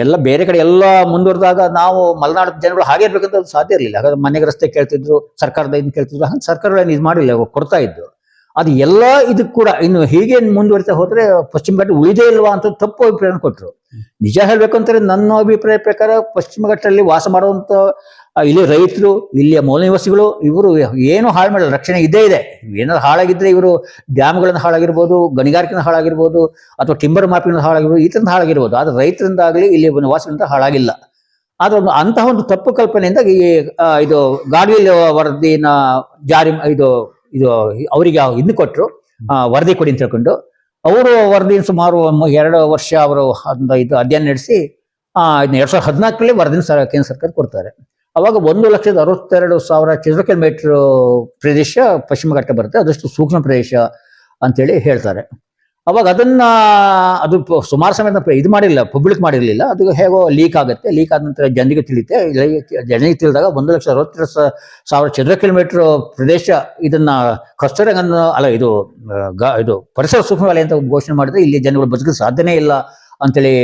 ಎಲ್ಲ ಬೇರೆ ಕಡೆ ಎಲ್ಲ ಮುಂದುವರೆದಾಗ ನಾವು ಮಲೆನಾಡು ಜನಗಳು ಹಾಗೆ ಇರ್ಬೇಕಂತ ಅದು ಸಾಧ್ಯ ಇರಲಿಲ್ಲ. ಹಾಗಾದ್ರೆ ಮನೆಗೆ ರಸ್ತೆ ಕೇಳ್ತಿದ್ರು, ಸರ್ಕಾರದ ಇದನ್ನ ಕೇಳ್ತಿದ್ರು. ಹಾಗೆ ಸರ್ಕಾರಗಳೇನು ಇದು ಮಾಡಿಲ್ಲ, ಕೊಡ್ತಾ ಇದ್ದು. ಅದು ಎಲ್ಲ ಇದಕ್ಕೆ ಕೂಡ ಇನ್ನು ಹೀಗೆ ಮುಂದುವರಿತಾ ಹೋದ್ರೆ ಪಶ್ಚಿಮ ಘಟ್ಟ ಉಳಿದೇ ಇಲ್ವಾ ಅಂತ ತಪ್ಪು ಅಭಿಪ್ರಾಯ ಕೊಟ್ಟರು. ನಿಜ ಹೇಳ್ಬೇಕು ಅಂತಂದ್ರೆ ನನ್ನ ಅಭಿಪ್ರಾಯ ಪ್ರಕಾರ ಪಶ್ಚಿಮ ಘಟ್ಟದಲ್ಲಿ ವಾಸ ಮಾಡುವಂತ ಇಲ್ಲಿ ರೈತರು, ಇಲ್ಲಿಯ ಮೂಲ ನಿವಾಸಿಗಳು, ಇವರು ಏನು ಹಾಳು ಮಾಡಲ್ಲ, ರಕ್ಷಣೆ ಇದ್ದೇ ಇದೆ. ಏನಾದ್ರು ಹಾಳಾಗಿದ್ರೆ ಇವರು ಡ್ಯಾಮ್ಗಳನ್ನ ಹಾಳಾಗಿರ್ಬೋದು, ಗಣಿಗಾರಿಕೆನ ಹಾಳಾಗಿರ್ಬೋದು, ಅಥವಾ ಟಿಂಬರ್ ಮಾಫಿಯಿಂದ ಹಾಳಾಗಿರ್ಬೋದು, ಈ ತರದ ಹಾಳಾಗಿರ್ಬೋದು. ಆದ್ರೆ ರೈತರಿಂದಾಗಲಿ ಇಲ್ಲಿ ನಿವಾಸಿಗಳಿಂದ ಹಾಳಾಗಿಲ್ಲ. ಆದ್ರೆ ಅಂತಹ ಒಂದು ತಪ್ಪು ಕಲ್ಪನೆಯಿಂದ ಇದು ಗಾಡ್ಗೀಳ್ ವರದಿನ ಜಾರಿ ಇದು ಅವರಿಗೆ ಇನ್ನು ಕೊಟ್ಟರು, ವರದಿ ಕೊಡಿ ಅಂತ ಹೇಳ್ಕೊಂಡು. ಅವರು ವರದಿನ ಸುಮಾರು 2 ವರ್ಷ ಅವರು ಇದು ಅಧ್ಯಯನ ನಡೆಸಿ 2014 ವರದಿನ ಕೇಂದ್ರ ಸರ್ಕಾರ ಕೊಡ್ತಾರೆ. ಅವಾಗ 1,62,000 ಚದರ ಕಿಲೋಮೀಟರ್ ಪ್ರದೇಶ ಪಶ್ಚಿಮ ಘಟ್ಟ ಬರುತ್ತೆ, ಅದಷ್ಟು ಸೂಕ್ಷ್ಮ ಪ್ರದೇಶ ಅಂತೇಳಿ ಹೇಳ್ತಾರೆ. ಅವಾಗ ಅದು ಸುಮಾರು ಸಮಯ ಇದು ಮಾಡಿಲ್ಲ, ಪಬ್ಲಿಕ್ ಮಾಡಿರ್ಲಿಲ್ಲ. ಅದು ಹೇಗೋ ಲೀಕ್ ಆಗುತ್ತೆ. ಲೀಕ್ ಆದ ನಂತರ ಜನರಿಗೆ ತಿಳಿಯುತ್ತೆ. ಜನರಿಗೆ ತಿಳಿದಾಗ 1,62,000 ಚದರ ಕಿಲೋಮೀಟರ್ ಪ್ರದೇಶ ಇದನ್ನ ಕಸ್ತೂರಿ ರಂಗನ್ ಅಲ್ಲ ಇದು ಪರಿಸರ ಸೂಕ್ಷ್ಮ ವಲಯ ಅಂತ ಘೋಷಣೆ ಮಾಡಿದ್ರೆ ಇಲ್ಲಿ ಜನಗಳು ಬದುಕಲು ಸಾಧ್ಯನೇ ಇಲ್ಲ ಅಂತೇಳಿ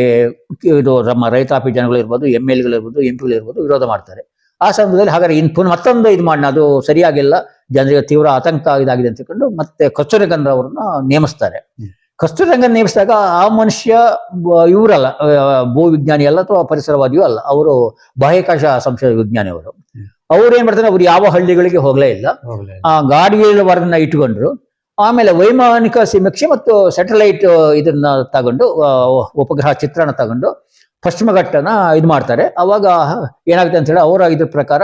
ಇದು ನಮ್ಮ ರೈತಾಪಿ ಜನಗಳು ಇರ್ಬೋದು, MLA ಗಳಿರ್ಬೋದು, MP ಗಳಿರ್ಬೋದು ವಿರೋಧ ಮಾಡ್ತಾರೆ. ಆ ಸಂದರ್ಭದಲ್ಲಿ ಹಾಗಾದ್ರೆ ಮತ್ತೊಂದು ಇದು ಮಾಡಿ ಅದು ಸರಿಯಾಗಿಲ್ಲ, ಜನರಿಗೆ ತೀವ್ರ ಆತಂಕ ಇದಾಗಿದೆ ಅಂತ ಹೇಳ್ಕೊಂಡು ಮತ್ತೆ ಕಸ್ತೂರಿ ರಂಗನ್ ಅವರನ್ನ ನೇಮಿಸ್ತಾರೆ. ಕಸ್ತೂರಿ ರಂಗನ್ ನೇಮಿಸಿದಾಗ ಆ ಮನುಷ್ಯ ಇವರಲ್ಲ, ಭೂ ವಿಜ್ಞಾನಿ ಅಲ್ಲ ಅಥವಾ ಪರಿಸರವಾದಿಯೂ ಅಲ್ಲ, ಅವರು ಬಾಹ್ಯಾಕಾಶ ಸಂಶೋಧನ ವಿಜ್ಞಾನಿ ಅವರು. ಅವ್ರು ಏನ್ ಮಾಡ್ತಾರೆ, ಅವ್ರು ಯಾವ ಹಳ್ಳಿಗಳಿಗೆ ಹೋಗ್ಲೇ ಇಲ್ಲ. ಗಾಡ್ಗೀಳ್ ವರದಿನ ಇಟ್ಕೊಂಡ್ರು. ಆಮೇಲೆ ವೈಮಾನಿಕ ಸಮೀಕ್ಷೆ ಮತ್ತು ಸ್ಯಾಟಲೈಟ್ ಇದನ್ನ ತಗೊಂಡು, ಉಪಗ್ರಹ ಚಿತ್ರಣ ತಗೊಂಡು ಪಶ್ಚಿಮ ಘಟ್ಟನ ಇದು ಮಾಡ್ತಾರೆ. ಅವಾಗ ಏನಾಗುತ್ತೆ ಅಂತ ಹೇಳಿ ಅವರ ಇದ್ರ ಪ್ರಕಾರ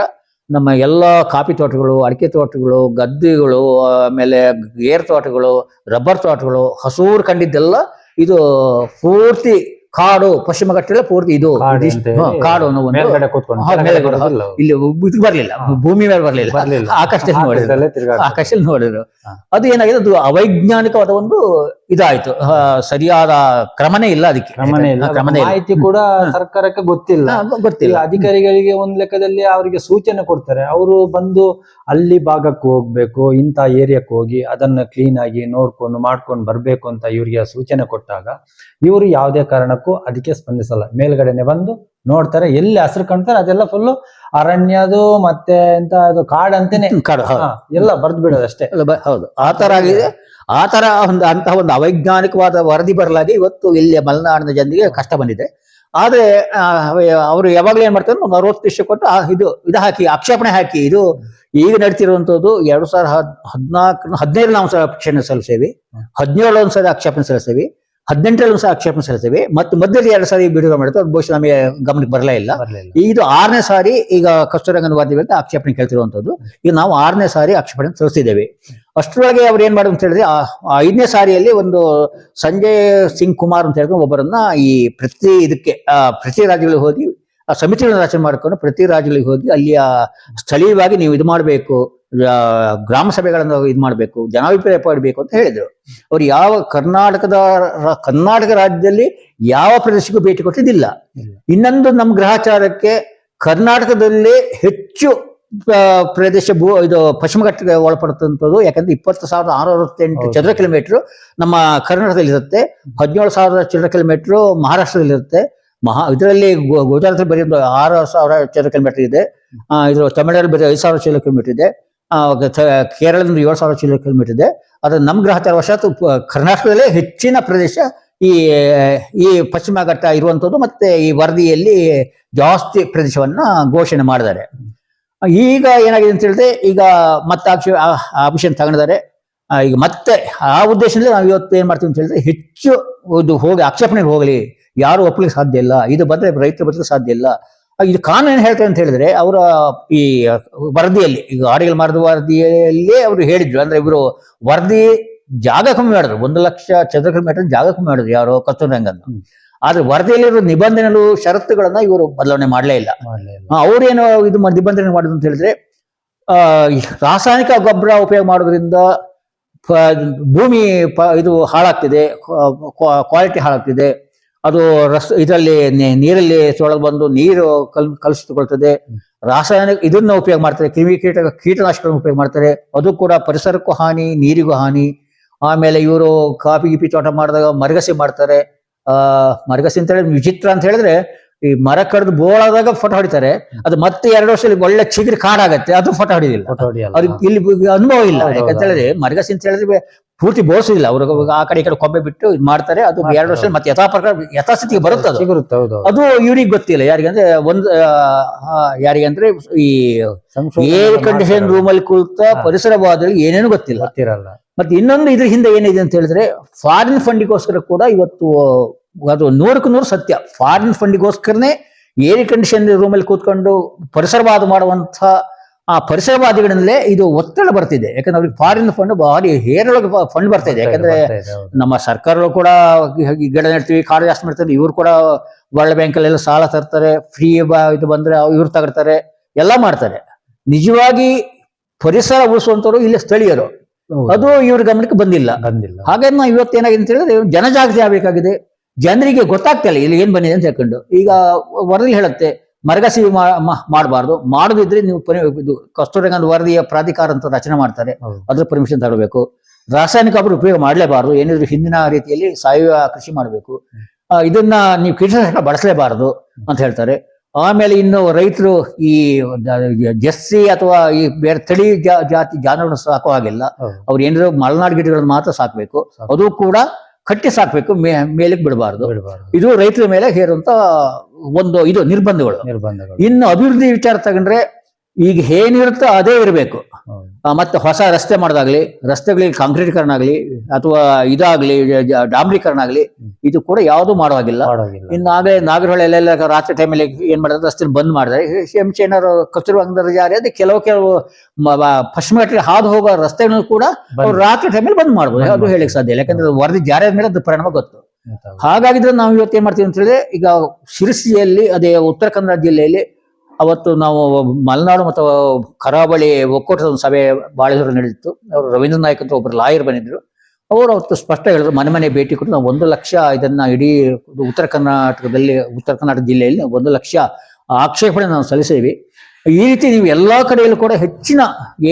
ನಮ್ಮ ಎಲ್ಲ ಕಾಫಿ ತೋಟಗಳು, ಅಡಿಕೆ ತೋಟಗಳು, ಗದ್ದೆಗಳು, ಆಮೇಲೆ ಗೇರ್ ತೋಟಗಳು, ರಬ್ಬರ್ ತೋಟಗಳು, ಹಸೂರು ಕಂಡಿದ್ದೆಲ್ಲ ಇದು ಪೂರ್ತಿ ಕಾಡು. ಪಶ್ಚಿಮ ಘಟ್ಟಗಳ ಪೂರ್ತಿ ಇದು ಕಾಡು ಅನ್ನೋ ಒಂದು ಇಲ್ಲಿ ಇದು ಬರ್ಲಿಲ್ಲ, ಭೂಮಿ ಮೇಲೆ ಬರ್ಲಿಲ್ಲ, ಆಕಾಶದಲ್ಲಿ ನೋಡಿದ್ರು. ಅದು ಏನಾಗಿದೆ, ಅದು ಅವೈಜ್ಞಾನಿಕವಾದ ಒಂದು ಇದಾಯ್ತು. ಸರಿಯಾದ ಕ್ರಮನೇ ಇಲ್ಲ, ಅದಕ್ಕೆ ಮಾಹಿತಿ ಕೂಡ ಸರ್ಕಾರಕ್ಕೆ ಗೊತ್ತಿಲ್ಲ. ಅಧಿಕಾರಿಗಳಿಗೆ ಒಂದ್ ಲೆಕ್ಕದಲ್ಲಿ ಅವರಿಗೆ ಸೂಚನೆ ಕೊಡ್ತಾರೆ. ಅವರು ಬಂದು ಅಲ್ಲಿ ಭಾಗಕ್ಕೆ ಹೋಗ್ಬೇಕು, ಇಂಥ ಏರಿಯಾಕ್ಕೆ ಹೋಗಿ ಅದನ್ನ ಕ್ಲೀನ್ ಆಗಿ ನೋಡ್ಕೊಂಡು ಮಾಡ್ಕೊಂಡು ಬರ್ಬೇಕು ಅಂತ ಇವರಿಗೆ ಸೂಚನೆ ಕೊಟ್ಟಾಗ ಇವರು ಯಾವುದೇ ಕಾರಣಕ್ಕೂ ಅದಕ್ಕೆ ಸ್ಪಂದಿಸಲ್ಲ. ಮೇಲ್ಗಡೆನೆ ಬಂದು ನೋಡ್ತಾರೆ, ಎಲ್ಲಿ ಹಸಿರು ಕಾಣ್ತಾರೆ ಅದೆಲ್ಲ ಫುಲ್ಲು ಅರಣ್ಯದು ಮತ್ತೆ ಎಂತ ಅದು ಕಾಡು ಅಂತಾನೆ ಎಲ್ಲ ಬರ್ದು ಬಿಡೋದು ಅಷ್ಟೇ. ಹೌದು, ಆ ತರ ಆಗಿದೆ. ಆ ತರ ಅಂತಹ ಒಂದು ಅವೈಜ್ಞಾನಿಕವಾದ ವರದಿ ಬರಲಾಗಿ ಇವತ್ತು ಇಲ್ಲಿ ಮಲೆನಾಡಿನ ಜನರಿಗೆ ಕಷ್ಟ ಬಂದಿದೆ. ಆದ್ರೆ ಅವರು ಯಾವಾಗ್ಲೂ ಏನ್ ಮಾಡ್ತಾರೆ, 60 ವರ್ಷ ಕೊಟ್ಟು ಇದು ಹಾಕಿ ಆಕ್ಷೇಪಣೆ ಹಾಕಿ, ಇದು ಈಗ ನಡೀತಿರುವಂತದ್ದು 2014 ನಾವು ಆಕ್ಷೇಪಣೆ ಸಲ್ಲಿಸ್ತೇವೆ, 17 ಒಂದ್ಸರಿ ಆಕ್ಷೇಪಣೆ ಸಲ್ಲಿಸ್ತೇವೆ, 18 ಒಂದ್ಸರಿ ಆಕ್ಷೇಪಣೆ ಸಲ್ಲಿಸ್ತೇವೆ, ಮತ್ತು ಮಧ್ಯದಲ್ಲಿ 2 ಸಾರಿ ಬಿಡುಗಡೆ ಮಾಡಿತ್ತು. ಅದು ಬಹುಶಃ ನಮಗೆ ಗಮನಕ್ಕೆ ಬರಲೇ ಇಲ್ಲ. ಇದು 6ನೇ ಸಾರಿ ಈಗ ಕಸ್ತೂರಂಗನ ವರದಿ ಬಗ್ಗೆ ಆಕ್ಷೇಪಣೆ ಕೇಳ್ತಿರುವಂತದ್ದು. ಈಗ ನಾವು 6ನೇ ಸಾರಿ ಆಕ್ಷೇಪಣೆ ಸಲ್ಲಿಸಿದ್ದೇವೆ. ಅಷ್ಟರೊಳಗೆ ಅವ್ರು ಏನ್ ಮಾಡಿದ್ರು ಅಂತ ಹೇಳಿದ್ರೆ, 5ನೇ ಸಾರಿಯಲ್ಲಿ ಒಂದು ಸಂಜಯ್ ಸಿಂಗ್ ಕುಮಾರ್ ಅಂತ ಹೇಳಿದ್ರೆ ಒಬ್ಬರನ್ನ ಈ ಪ್ರತಿ ರಾಜ್ಯಗಳಿಗೆ ಹೋಗಿ ಆ ಸಮಿತಿಗಳನ್ನು ರಚನೆ ಮಾಡಿಕೊಂಡು ಪ್ರತಿ ರಾಜ್ಯಗಳಿಗೆ ಹೋಗಿ ಅಲ್ಲಿಯ ಸ್ಥಳೀಯವಾಗಿ ನೀವು ಇದು ಮಾಡಬೇಕು, ಗ್ರಾಮ ಸಭೆಗಳನ್ನು ಇದು ಮಾಡಬೇಕು, ಜನಾಭಿಪ್ರಾಯ ಪಡಬೇಕು ಅಂತ ಹೇಳಿದ್ರು. ಅವ್ರು ಯಾವ ಕರ್ನಾಟಕ ರಾಜ್ಯದಲ್ಲಿ ಯಾವ ಪ್ರದೇಶಕ್ಕೂ ಭೇಟಿ ಕೊಟ್ಟಿದ್ದಿಲ್ಲ. ಇನ್ನೊಂದು ನಮ್ಮ ಗ್ರಹಚಾರಕ್ಕೆ ಕರ್ನಾಟಕದಲ್ಲಿ ಹೆಚ್ಚು ಪ್ರದೇಶ ಇದು ಪಶ್ಚಿಮ ಘಟ್ಟಕ್ಕೆ ಒಳಪಡುತ್ತಂಥದ್ದು. ಯಾಕಂದ್ರೆ 20,668 ಚದರ ಕಿಲೋಮೀಟರ್ ನಮ್ಮ ಕರ್ನಾಟಕದಲ್ಲಿ ಇರುತ್ತೆ, 17,000 ಚದರ ಕಿಲೋಮೀಟರ್ ಮಹಾರಾಷ್ಟ್ರದಲ್ಲಿ ಇರುತ್ತೆ. ಇದರಲ್ಲಿ ಗುಜರಾತ್ ಬರೀ 6,000 ಚದರ ಕಿಲೋಮೀಟರ್ ಇದೆ. ಇದು ತಮಿಳುನಾಡು ಬರೀ 5,000 ಚದರ ಕಿಲೋಮೀಟರ್ ಇದೆ. ಕೇರಳದಿಂದ 7,000 ಚದರ ಕಿಲೋಮೀಟರ್ ಇದೆ. ಅದು ನಮ್ಮ ಗ್ರಹಚಾರ ವಶಾತ್ ಕರ್ನಾಟಕದಲ್ಲೇ ಹೆಚ್ಚಿನ ಪ್ರದೇಶ ಈ ಪಶ್ಚಿಮ ಘಟ್ಟ ಇರುವಂಥದ್ದು. ಮತ್ತೆ ಈ ವರದಿಯಲ್ಲಿ ಜಾಸ್ತಿ ಪ್ರದೇಶವನ್ನ ಘೋಷಣೆ ಮಾಡಿದ್ದಾರೆ. ಈಗ ಏನಾಗಿದೆ ಅಂತ ಹೇಳಿದ್ರೆ, ಈಗ ಮತ್ತೆ ಆ ವಿಷಯ ತಗೊಂಡಿದ್ದಾರೆ. ಈಗ ಮತ್ತೆ ಆ ಉದ್ದೇಶದಲ್ಲಿ ನಾವು ಇವತ್ತು ಏನ್ ಮಾಡ್ತೀವಿ ಅಂತ ಹೇಳಿದ್ರೆ, ಹೆಚ್ಚು ಇದು ಹೋಗಿ ಆಕ್ಷೇಪಣೆಗೆ ಹೋಗಲಿ, ಯಾರು ಒಪ್ಪಲಿಕ್ಕೆ ಸಾಧ್ಯ ಇಲ್ಲ, ಇದು ಬಂದ್ರೆ ರೈತರು ಬದಲಿಗೆ ಸಾಧ್ಯ ಇಲ್ಲ. ಇದು ಕಾನೂನು ಏನ್ ಹೇಳ್ತಾರೆ ಅಂತ ಹೇಳಿದ್ರೆ, ಅವರ ಈ ವರದಿಯಲ್ಲಿ, ಈಗ ಆಡಿಗಲ್ ಮಾರದ ವರದಿಯಲ್ಲಿ ಅವರು ಹೇಳಿದ್ರು, ಅಂದ್ರೆ ಇವರು ವರದಿ ಜಾಗ ಕಮ್ಮಿ ಮಾಡಿದ್ರು, 1,00,000 ಚದರ ಕಿಲೋಮೀಟರ್ ಜಾಗ ಕಮ್ಮಿ ಮಾಡಿದ್ರು ಯಾರು ಕಸ್ತೂರಂಗನ್. ಆದ್ರೆ ವರದಿಯಲ್ಲಿರೋ ನಿಬಂಧನೆಗಳು ಷರತ್ತುಗಳನ್ನ ಇವರು ಬದಲಾವಣೆ ಮಾಡಲೇ ಇಲ್ಲ. ಅವ್ರೇನು ಇದು ನಿಬಂಧನೆ ಮಾಡಿದ್ರು ಅಂತ ಹೇಳಿದ್ರೆ, ರಾಸಾಯನಿಕ ಗೊಬ್ಬರ ಉಪಯೋಗ ಮಾಡೋದ್ರಿಂದ ಭೂಮಿ ಇದು ಹಾಳಾಗ್ತಿದೆ, ಕ್ವಾಲಿಟಿ ಹಾಳಾಗ್ತಿದೆ. ಅದು ಇದರಲ್ಲಿ ನೀರಲ್ಲಿ ಸೊಳಗೆ ಬಂದು ನೀರು ಕಲುಷಿತಗೊಳ್ತದೆ. ರಾಸಾಯನಿಕ ಇದನ್ನ ಉಪಯೋಗ ಮಾಡ್ತಾರೆ, ಕೀಟನಾಶಕಗಳನ್ನು ಉಪಯೋಗ ಮಾಡ್ತಾರೆ. ಅದು ಕೂಡ ಪರಿಸರಕ್ಕೂ ಹಾನಿ, ನೀರಿಗೂ ಹಾನಿ. ಆಮೇಲೆ ಇವರು ಕಾಫಿ ಗಿಪಿ ತೋಟ ಮಾಡಿದಾಗ ಮರಗಸಿ ಮಾಡ್ತಾರೆ. ಮರಗಸಿ ಅಂತ ಹೇಳಿ ವಿಚಿತ್ರ ಅಂತ ಹೇಳಿದ್ರೆ, ಈ ಮರ ಕಡ್ದು ಬೋಳಾದಾಗ ಫೋಟೋ ಹೊಡಿತಾರೆ, ಅದು ಮತ್ತೆ 2 ವರ್ಷದಲ್ಲಿ ಒಳ್ಳೆ ಚಿಗುರಿ ಕಾಡಾಗತ್ತೆ, ಅದು ಫೋಟೋ ಹೊಡಿದಿಲ್ಲ. ಅವ್ರಿಗೆ ಇಲ್ಲಿ ಅನುಭವ ಇಲ್ಲ. ಯಾಕಂತ ಹೇಳಿದ್ರೆ ಮರಗಸಿ ಅಂತ ಹೇಳಿದ್ರೆ ಪೂರ್ತಿ ಬೋಳ್ಸೋದಿಲ್ಲ, ಅವ್ರಿಗೆ ಆ ಕಡೆ ಈ ಕಡೆ ಕೊಂಬೆ ಬಿಟ್ಟು ಇದು ಮಾಡ್ತಾರೆ. ಅದು 2 ವರ್ಷ ಮತ್ತೆ ಯಥಾಸ್ಥಿತಿಗೆ ಬರುತ್ತೆ. ಅದು ಇವ್ರಿಗೆ ಗೊತ್ತಿಲ್ಲ. ಯಾರಿಗಂದ್ರೆ ಈ ಏರ್ ಕಂಡೀಷನ್ ರೂಮ್ ಅಲ್ಲಿ ಕುಳಿತ ಪರಿಸರವಾದಿಗಳಿಗೆ ಏನೇನು ಗೊತ್ತಿಲ್ಲ. ಮತ್ತೆ ಇನ್ನೊಂದು ಇದ್ರ ಹಿಂದೆ ಏನಿದೆ ಅಂತ ಹೇಳಿದ್ರೆ, ಫಾರಿನ್ ಫಂಡಿಗೋಸ್ಕರ ಕೂಡ ಇವತ್ತು ಅದು 100ಕ್ಕೆ 100 ಸತ್ಯ. ಫಾರಿನ್ ಫಂಡಿಗೋಸ್ಕರನೇ ಏರ್ ಕಂಡೀಷನ್ ರೂಮ್ ಅಲ್ಲಿ ಕೂತ್ಕೊಂಡು ಪರಿಸರವಾದ ಮಾಡುವಂತ ಆ ಪರಿಸರವಾದಿಗಳಲ್ಲೇ ಇದು ಒತ್ತಡ ಬರ್ತಿದೆ. ಯಾಕಂದ್ರೆ ಅವ್ರಿಗೆ ಫಾರಿನ್ ಫಂಡ್ ಭಾರಿ ಹೇರಳಗೆ ಫಂಡ್ ಬರ್ತಾ ಇದೆ. ಯಾಕಂದ್ರೆ ನಮ್ಮ ಸರ್ಕಾರಗಳು ಕೂಡ ಗಿಡ ನೆಡ್ತೀವಿ, ಕಾಡು ಜಾಸ್ತಿ ಮಾಡ್ತಾರೆ. ಇವ್ರು ಕೂಡ ವರ್ಲ್ಡ್ ಬ್ಯಾಂಕ್ ಅಲ್ಲೆಲ್ಲ ಸಾಲ ತರ್ತಾರೆ, ಫ್ರೀ ಇದು ಬಂದ್ರೆ ಇವ್ರು ತಗೊಳ್ತಾರೆ, ಎಲ್ಲ ಮಾಡ್ತಾರೆ. ನಿಜವಾಗಿ ಪರಿಸರ ಉಳಿಸುವಂತವ್ರು ಇಲ್ಲಿ ಸ್ಥಳೀಯರು, ಅದು ಇವ್ರ ಗಮನಕ್ಕೆ ಬಂದಿಲ್ಲ. ಹಾಗಾಗಿ ನಾವು ಇವತ್ತೇನಾಗಿದೆ ಅಂತ ಹೇಳಿದ್ರೆ, ಜನಜಾಗೃತಿ ಆಗಬೇಕಾಗಿದೆ. ಜನರಿಗೆ ಗೊತ್ತಾಗ್ತಿಲ್ಲ ಇಲ್ಲಿ ಏನ್ ಬಂದಿದೆ ಅಂತ ಹೇಳ್ಕೊಂಡು. ಈಗ ವರದಿ ಹೇಳುತ್ತೆ ಮರಗಸಿ ಮಾಡಬಾರ್ದು, ಮಾಡೋದಿದ್ರೆ ನೀವು ಇದು ಕಸ್ತೂರಂಗನ್ ವರದಿಯ ಪ್ರಾಧಿಕಾರ ಅಂತ ರಚನೆ ಮಾಡ್ತಾರೆ, ಅದ್ರ ಪರ್ಮಿಷನ್ ತಗೊಳ್ಬೇಕು. ರಾಸಾಯನಿಕ ಗೊಬ್ಬರ ಉಪಯೋಗ ಮಾಡಲೇಬಾರದು, ಏನಿದ್ರು ಹಿಂದಿನ ರೀತಿಯಲ್ಲಿ ಸಾವಯವ ಕೃಷಿ ಮಾಡಬೇಕು. ಇದನ್ನ ನೀವು ಕೀಟನಾಶಕ ಬಳಸಲೇಬಾರದು ಅಂತ ಹೇಳ್ತಾರೆ. ಆಮೇಲೆ ಇನ್ನು ರೈತರು ಈ ಜರ್ಸಿ ಅಥವಾ ಈ ಬೇರೆ ತಳಿ ಜಾತಿ ಜಾನುವಾರು ಸಾಕೋ ಹಾಗಿಲ್ಲ. ಅವ್ರು ಏನಿದ್ರು ಮಲೆನಾಡು ಗಿಡಗಳನ್ನು ಮಾತ್ರ ಸಾಕ್ಬೇಕು, ಅದು ಕೂಡ ಕಟ್ಟಿ ಸಾಕ್ಬೇಕು, ಮೇಲಕ್ಕೆ ಬಿಡಬಾರ್ದು. ಇದು ರೈತರ ಮೇಲೆ ಹೇರುವಂತ ಒಂದು ಇದು ನಿರ್ಬಂಧಗಳು. ಇನ್ನು ಅಭಿವೃದ್ಧಿ ವಿಚಾರ ತಗೊಂಡ್ರೆ, ಈಗ ಏನಿರುತ್ತೋ ಅದೇ ಇರಬೇಕು. ಮತ್ತೆ ಹೊಸ ರಸ್ತೆ ಮಾಡೋದಾಗ್ಲಿ, ರಸ್ತೆಗಳಿಗೆ ಕಾಂಕ್ರೀಟೀಕರಣ ಆಗ್ಲಿ ಅಥವಾ ಇದಾಗ್ಲಿ ಡಾಂಬರೀಕರಣ ಆಗ್ಲಿ, ಇದು ಕೂಡ ಯಾವುದು ಮಾಡುವಾಗಿಲ್ಲ. ಇನ್ನು ಆಗಲೇ ನಾಗರಹೊಳೆಲ್ಲ ರಾತ್ರಿ ಟೈಮಲ್ಲಿ ಏನ್ ಮಾಡಿದ್ರೆ ರಸ್ತೆ ಬಂದ್ ಮಾಡಿದ್ರೆ, ಏನಾದ್ರು ಕಸ್ತೂರಂಗನ್ ಜಾರಿ ಅದೇ ಕೆಲವು ಪಶ್ಚಿಮ ಘಟ್ಟಕ್ಕೆ ಹಾದು ಹೋಗೋ ರಸ್ತೆಗಳನ್ನು ಕೂಡ ಅವ್ರು ರಾತ್ರಿ ಟೈಮಲ್ಲಿ ಬಂದ್ ಮಾಡ್ಬೋದು. ಅದು ಹೇಳಿಕ್ ಸಾಧ್ಯ ಇಲ್ಲ, ಯಾಕಂದ್ರೆ ವರದಿ ಜಾರಿ ಆದ್ಮೇಲೆ ಅದು ಪರಿಣಾಮ ಗೊತ್ತು. ಹಾಗಾಗಿದ್ರೆ ನಾವು ಇವತ್ತು ಏನ್ ಮಾಡ್ತೀವಿ ಅಂತ ಹೇಳಿದ್ರೆ, ಈಗ ಶಿರಸಿಯಲ್ಲಿ ಅದೇ ಉತ್ತರ ಕನ್ನಡ ಜಿಲ್ಲೆಯಲ್ಲಿ ಅವತ್ತು ನಾವು ಮಲೆನಾಡು ಮತ್ತು ಕರಾವಳಿ ಒಕ್ಕೂಟದ ಒಂದು ಸಭೆ ಬಾಳೆಹೊರ ನಡೆದಿತ್ತು. ಅವರು ರವೀಂದ್ರ ನಾಯ್ಕ ಅಂತ ಒಬ್ಬರು ಲಾಯರ್ ಬಂದಿದ್ರು. ಅವರು ಅವತ್ತು ಸ್ಪಷ್ಟ ಹೇಳಿದ್ರು, ಮನೆ ಭೇಟಿ ಕೊಟ್ಟು ನಾವು 1 ಲಕ್ಷ ಇದನ್ನ ಇಡೀ ಉತ್ತರ ಕರ್ನಾಟಕ ಜಿಲ್ಲೆಯಲ್ಲಿ 1 ಲಕ್ಷ ಆಕ್ಷೇಪಣೆ ನಾವು ಸಲ್ಲಿಸಿದ್ವಿ. ಈ ರೀತಿ ನೀವು ಎಲ್ಲಾ ಕಡೆಯಲ್ಲೂ ಕೂಡ ಹೆಚ್ಚಿನ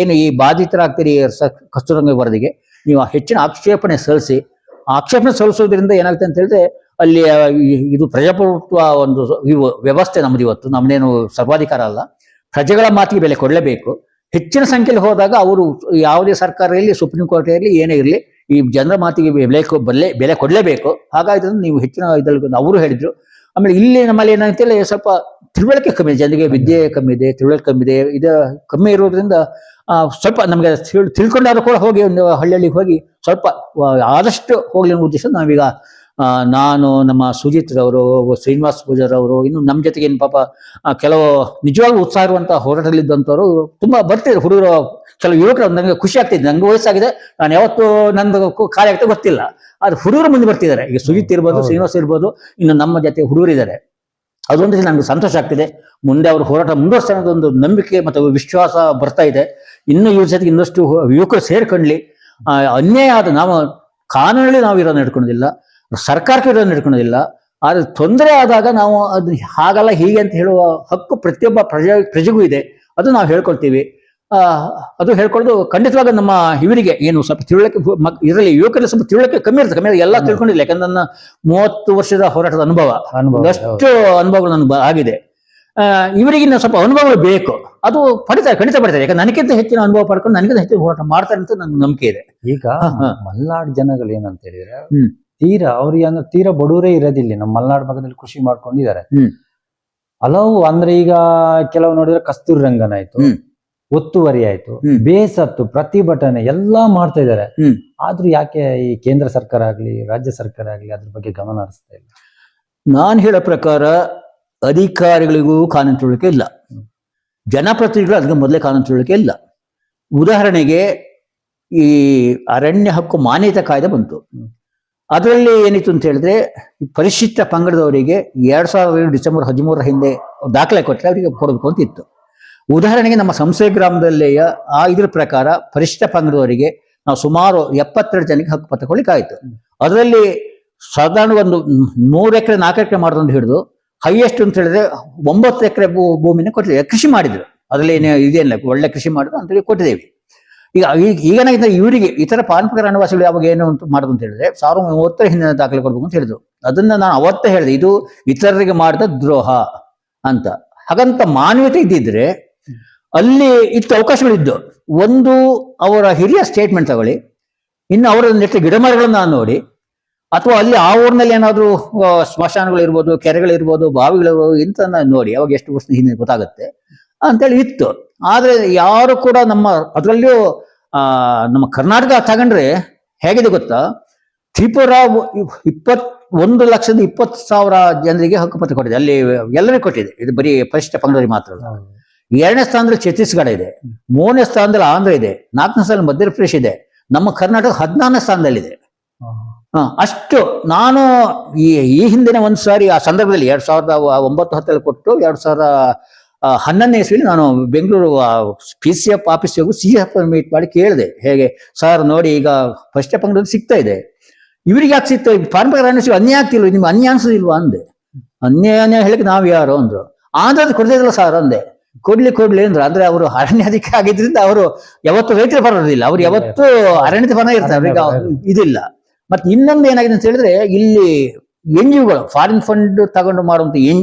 ಏನು ಈ ಬಾಧಿತರಾಗ್ತೀರಿ ಕಸ್ತೂರಂಗ ವರದಿಗೆ, ನೀವು ಹೆಚ್ಚಿನ ಆಕ್ಷೇಪಣೆ ಸಲ್ಲಿಸಿ. ಆಕ್ಷೇಪಣೆ ಸಲ್ಲಿಸೋದ್ರಿಂದ ಏನಾಗುತ್ತೆ ಅಂತ ಹೇಳಿದ್ರೆ, ಅಲ್ಲಿ ಇದು ಪ್ರಜಾಪ್ರಭುತ್ವ ಒಂದು ವ್ಯವಸ್ಥೆ ನಮ್ದು. ಇವತ್ತು ನಮ್ದೇನು ಸರ್ವಾಧಿಕಾರ ಅಲ್ಲ, ಪ್ರಜೆಗಳ ಮಾತಿಗೆ ಬೆಲೆ ಕೊಡಲೇಬೇಕು. ಹೆಚ್ಚಿನ ಸಂಖ್ಯೆಯಲ್ಲಿ ಹೋದಾಗ ಅವರು ಯಾವುದೇ ಸರ್ಕಾರ ಇರಲಿ, ಸುಪ್ರೀಂ ಕೋರ್ಟ್ ಇರಲಿ, ಏನೇ ಇರಲಿ, ಈ ಜನರ ಮಾತಿಗೆ ಬೆಲೆ ಕೊಡಲೇಬೇಕು. ಹಾಗಾಗಿ ನೀವು ಹೆಚ್ಚಿನ ಇದ್ರಲ್ಲಿ ಅವರು ಹೇಳಿದ್ರು. ಆಮೇಲೆ ಇಲ್ಲಿ ನಮ್ಮಲ್ಲಿ ಏನಾಗುತ್ತೆ, ಸ್ವಲ್ಪ ತಿಳುವಳಿಕೆ ಕಮ್ಮಿ ಇದೆ, ಜನರಿಗೆ ವಿದ್ಯೆ ಕಮ್ಮಿ ಇದೆ, ತಿಳುವಳಿಕೆ ಕಮ್ಮಿ ಇದೆ. ಇದು ಕಮ್ಮಿ ಇರೋದ್ರಿಂದ ಸ್ವಲ್ಪ ನಮಗೆ ತಿಳ್ಕೊಂಡಾದ್ರೂ ಕೂಡ ಹೋಗಿ ಒಂದು ಹಳ್ಳಿಗೆ ಹೋಗಿ ಸ್ವಲ್ಪ ಆದಷ್ಟು ಹೋಗ್ಲಿ ಅನ್ನೋ ಉದ್ದೇಶ ನಾವೀಗ ನಾನು, ನಮ್ಮ ಸುಜಿತ್ರವರು, ಶ್ರೀನಿವಾಸ್ ಪೂಜಾರವರು, ಇನ್ನು ನಮ್ಮ ಜೊತೆಗೆ ಇನ್ನು ಪಾಪ ಕೆಲವು ನಿಜವಾಗ್ಲೂ ಉತ್ಸಾಹ ಇರುವಂತಹ ಹೋರಾಟದಲ್ಲಿದ್ದಂಥವ್ರು ತುಂಬಾ ಬರ್ತಿದ್ರು. ಹುಡುಗರು ಕೆಲವು ಯುವಕರು ನನಗೆ ಖುಷಿ ಆಗ್ತಿದೆ. ನಂಗೆ ವಯಸ್ಸಾಗಿದೆ, ನಾನು ಯಾವತ್ತು ನಂದು ಖಾಲಿ ಆಗ್ತಾ ಗೊತ್ತಿಲ್ಲ, ಆದ್ರೆ ಹುಡುಗರು ಮುಂದೆ ಬರ್ತಿದ್ದಾರೆ. ಈಗ ಸುಜಿತ್ ಇರ್ಬೋದು, ಶ್ರೀನಿವಾಸ್ ಇರ್ಬೋದು, ಇನ್ನು ನಮ್ಮ ಜೊತೆ ಹುಡುಗರಿದ್ದಾರೆ. ಅದೊಂದು ನನಗೆ ಸಂತೋಷ ಆಗ್ತಿದೆ. ಮುಂದೆ ಅವರು ಹೋರಾಟ ಮುಂದುವರಿಸ್ತಾ ಅನ್ನೋದೊಂದು ನಂಬಿಕೆ ಮತ್ತು ವಿಶ್ವಾಸ ಬರ್ತಾ ಇದೆ. ಇನ್ನು ಇವ್ರ ಜೊತೆಗೆ ಇನ್ನಷ್ಟು ಯುವಕರು ಸೇರ್ಕೊಂಡ್ಲಿ. ಅನ್ಯಾಯ ಆದ ನಾವು ಕಾನೂನಲ್ಲಿ ನಾವು ಇರೋದು ನಡ್ಕೊಳ್ಳೋದಿಲ್ಲ, ಸರ್ಕಾರಕ್ಕೆ ಇರೋದು ನಡ್ಕೊಳ್ಳೋದಿಲ್ಲ. ಆದ್ರೆ ತೊಂದರೆ ಆದಾಗ ನಾವು ಅದು ಹಾಗಲ್ಲ ಹೀಗೆ ಅಂತ ಹೇಳುವ ಹಕ್ಕು ಪ್ರತಿಯೊಬ್ಬ ಪ್ರಜೆಗೂ ಇದೆ. ಅದು ನಾವು ಹೇಳ್ಕೊಳ್ತೀವಿ. ಅದು ಹೇಳ್ಕೊಳ್ಳೋದು ಖಂಡಿತವಾಗ ನಮ್ಮ ಇವರಿಗೆ ಏನು ಸ್ವಲ್ಪ ತಿಳುವಳಿಕೆ ಇದರಲ್ಲಿ ಯುವಕರಲ್ಲಿ ಸ್ವಲ್ಪ ತಿಳುವಳಿಕೆ ಕಮ್ಮಿ ಇರುತ್ತೆ. ಎಲ್ಲ ತಿಳ್ಕೊಂಡಿಲ್ಲ, ಯಾಕಂದ್ರೆ ನನ್ನ 30 ವರ್ಷದ ಹೋರಾಟದ ಅನುಭವ ಎಷ್ಟು ಅನುಭವಗಳು ನನಗೆ ಆಗಿದೆ. ಇವರಿಗಿನ್ನ ಸ್ವಲ್ಪ ಅನುಭವಗಳು ಬೇಕು. ಅದು ಖಂಡಿತ ಪಡಿತಾರೆ. ಯಾಕಂದ್ರೆ ನನಗಿಂತ ಹೆಚ್ಚಿನ ಅನುಭವ ಪಡ್ಕೊಂಡು ನನಗಿಂತ ಹೆಚ್ಚಿನ ಹೋರಾಟ ಮಾಡ್ತಾರೆ ಅಂತ ನನ್ಗೆ ನಂಬಿಕೆ ಇದೆ. ಈಗ ಮಲ್ನಾಡ್ ಜನಗಳು ಏನಂತ ಹೇಳಿದ್ರೆ ಅವ್ರಿಗೆ ಅಂದ್ರೆ ತೀರಾ ಬಡವರೇ ಇರೋದಿಲ್ಲ. ನಮ್ಮ ಮಲ್ನಾಡ್ ಭಾಗದಲ್ಲಿ ಕೃಷಿ ಮಾಡ್ಕೊಂಡಿದ್ದಾರೆ. ಹಲವು ಅಂದ್ರೆ ಈಗ ಕೆಲವು ನೋಡಿದ್ರೆ ಕಸ್ತೂರಿ ರಂಗನ್ ಆಯ್ತು, ಒತ್ತುವರಿ ಆಯ್ತು, ಬೇಸತ್ತು, ಪ್ರತಿಭಟನೆ ಎಲ್ಲಾ ಮಾಡ್ತಾ ಇದ್ದಾರೆ. ಆದ್ರೂ ಯಾಕೆ ಈ ಕೇಂದ್ರ ಸರ್ಕಾರ ಆಗ್ಲಿ ರಾಜ್ಯ ಸರ್ಕಾರ ಆಗ್ಲಿ ಅದ್ರ ಬಗ್ಗೆ ಗಮನ ಹರಿಸ್ತಾ ಇಲ್ಲ? ನಾನು ಹೇಳೋ ಪ್ರಕಾರ ಅಧಿಕಾರಿಗಳಿಗೂ ಕಾನೂನು ತಿಳುವಳಿಕೆ ಇಲ್ಲ, ಜನಪ್ರತಿನಿಧಿಗಳು ಅದಕ್ಕೆ ಮೊದಲೇ ಕಾನೂನು ತಿಳುವಳಿಕೆ ಇಲ್ಲ. ಉದಾಹರಣೆಗೆ ಈ ಅರಣ್ಯ ಹಕ್ಕು ಮಾನ್ಯತೆ ಕಾಯ್ದೆ ಬಂತು. ಅದರಲ್ಲಿ ಏನಿತ್ತು ಅಂತ ಹೇಳಿದ್ರೆ, ಪರಿಶಿಷ್ಟ ಪಂಗಡದವರಿಗೆ 2007 ಡಿಸೆಂಬರ್ 13 ಹಿಂದೆ ದಾಖಲೆ ಕೊಟ್ಟರೆ ಅವರಿಗೆ ಕೊಡಬೇಕು ಅಂತ ಇತ್ತು. ಉದಾಹರಣೆಗೆ ನಮ್ಮ ಸಂಸೆ ಗ್ರಾಮದಲ್ಲಿ ಇದ್ರ ಪ್ರಕಾರ ಪರಿಶಿಷ್ಟ ಪಂಗಡದವರಿಗೆ ನಾವು ಸುಮಾರು 72 ಜನಕ್ಕೆ ಹಕ್ಕು ಪತ್ರ ಕೊಡ್ಲಿಕ್ಕಾಯ್ತು. ಅದರಲ್ಲಿ ಸಾಧಾರಣ ಒಂದು 3 ಎಕರೆ 4 ಎಕರೆ ಮಾಡೋದೊಂದು ಹಿಡಿದು ಹೈಯೆಸ್ಟ್ ಅಂತ ಹೇಳಿದ್ರೆ 9 ಎಕರೆ ಭೂಮಿನ ಕೊಟ್ಟಿದ್ದೇವೆ. ಕೃಷಿ ಮಾಡಿದ್ರು, ಅದರಲ್ಲಿ ಇದೇನಿಲ್ಲ, ಒಳ್ಳೆ ಕೃಷಿ ಮಾಡಿದ್ರು ಅಂತ ಕೊಟ್ಟಿದ್ದೇವೆ. ಈಗೇನಾಗಿದೆ, ಇವರಿಗೆ ಇತರ ಪಾರಂಪರಿಕ ಅರಣ್ಯವಾಸಿಗಳು ಯಾವಾಗ ಏನು ಮಾಡೋದು ಅಂತ ಹೇಳಿದ್ರೆ 1930 ಹಿಂದಿನ ದಾಖಲೆ ಕೊಡ್ಬೇಕು ಅಂತ ಹೇಳಿದ್ರು. ಅದನ್ನ ನಾನು ಅವತ್ತೇ ಹೇಳಿದೆ, ಇದು ಇತರರಿಗೆ ಮಾಡಿದ ದ್ರೋಹ ಅಂತ. ಹಾಗಂತ ಮಾನವೀಯತೆ ಇದ್ದಿದ್ರೆ ಅಲ್ಲಿ ಇತ್ತು ಅವಕಾಶಗಳಿದ್ದು. ಒಂದು, ಅವರ ಹಿರಿಯ ಸ್ಟೇಟ್ಮೆಂಟ್ ತಗೊಳ್ಳಿ, ಇನ್ನು ಅವರ ನೆಟ್ಟ ಗಿಡಮರಗಳನ್ನ ನೋಡಿ, ಅಥವಾ ಅಲ್ಲಿ ಆ ಊರಿನಲ್ಲಿ ಏನಾದ್ರು ಸ್ಮಶಾನಗಳಿರ್ಬೋದು, ಕೆರೆಗಳಿರ್ಬೋದು, ಬಾವಿಗಳಿರ್ಬೋದು ಇಂಥ ನೋಡಿ ಅವಾಗ ಎಷ್ಟು ವರ್ಷ ಹಿಂದೆ ಗೊತ್ತಾಗುತ್ತೆ ಅಂತೇಳಿ ಇತ್ತು. ಆದ್ರೆ ಯಾರು ಕೂಡ ಅದರಲ್ಲಿಯೂ ನಮ್ಮ ಕರ್ನಾಟಕ ತಗೊಂಡ್ರೆ ಹೇಗಿದೆ ಗೊತ್ತಾ, ತ್ರಿಪುರ 21,20,000 ಜನರಿಗೆ ಹಕ್ಕುಪತ್ರ ಕೊಟ್ಟಿದೆ. ಅಲ್ಲಿ ಎಲ್ಲರಿಗೂ ಕೊಟ್ಟಿದೆ. ಇದು ಬರೀ ಪರಿಶಿಷ್ಟ ಪಂಗಡವರಿಗೆ ಮಾತ್ರ ಅಲ್ಲ. 2ನೇ ಸ್ಥಾನದಲ್ಲಿ ಛತ್ತೀಸ್ಗಢ ಇದೆ, 3ನೇ ಸ್ಥಾನದಲ್ಲಿ ಆಂಧ್ರ ಇದೆ, 4ನೇ ಸ್ಥಾನದಲ್ಲಿ ಮಧ್ಯಪ್ರದೇಶ ಇದೆ, ನಮ್ಮ ಕರ್ನಾಟಕ 14ನೇ ಸ್ಥಾನದಲ್ಲಿದೆ. ಅಷ್ಟು ನಾನು ಈ ಹಿಂದಿನ ಒಂದು ಸಾರಿ ಆ ಸಂದರ್ಭದಲ್ಲಿ 2009-10 ಕೊಟ್ಟು 2011ನೇ ಇಸ್ವಿಲಿ ನಾನು ಬೆಂಗಳೂರು PCF ಆಫೀಸ್ ಹೋಗಿ CF ಮೀಟ್ ಮಾಡಿ ಕೇಳಿದೆ, ಹೇಗೆ ಸರ್ ನೋಡಿ ಈಗ ಫಸ್ಟ್ ಪಂಗಡ ಸಿಗ್ತಾ ಇದೆ, ಇವ್ರಿಗೆ ಯಾಕೆ ಸಿಗ್ತಾ, ಪಾರಂಪರಿಕ ಅರಣ್ಯ ಅನ್ಯಾಯ ಆಗ್ತಿಲ್ವ, ನಿಮ್ಗೆ ಅನ್ಯಾಯ ಅನ್ಸೋದಿಲ್ವಾ ಅಂದೆ. ಅನ್ಯಾಯ ಹೇಳಿಕ್ಕೆ ನಾವ್ ಯಾರು ಅಂದ್ರು. ಆಂಧ್ರದ ಕೊಡ್ತಿದ್ರಲ್ಲ ಸರ್ ಅಂದೆ. ಕೊಡ್ಲಿ ಅಂದ್ರು. ಅಂದ್ರೆ ಅವರು ಅರಣ್ಯಾಧಿಕಾರಿ ಆಗಿದ್ರಿಂದ ಅವರು ಯಾವತ್ತು ರೈತರ ಬರೋದಿಲ್ಲ, ಅವ್ರು ಯಾವತ್ತು ಅರಣ್ಯದ ಪರ ಇರ್ತಾರೆ, ಅವ್ರಿಗೆ ಇದಿಲ್ಲ. ಮತ್ತೆ ಇನ್ನೊಂದು ಏನಾಗಿದೆ ಅಂತ ಹೇಳಿದ್ರೆ, ಇಲ್ಲಿ NGOಗಳು ಫಾರಿನ್ ಫಂಡ್ ತಗೊಂಡು ಮಾಡುವಂತ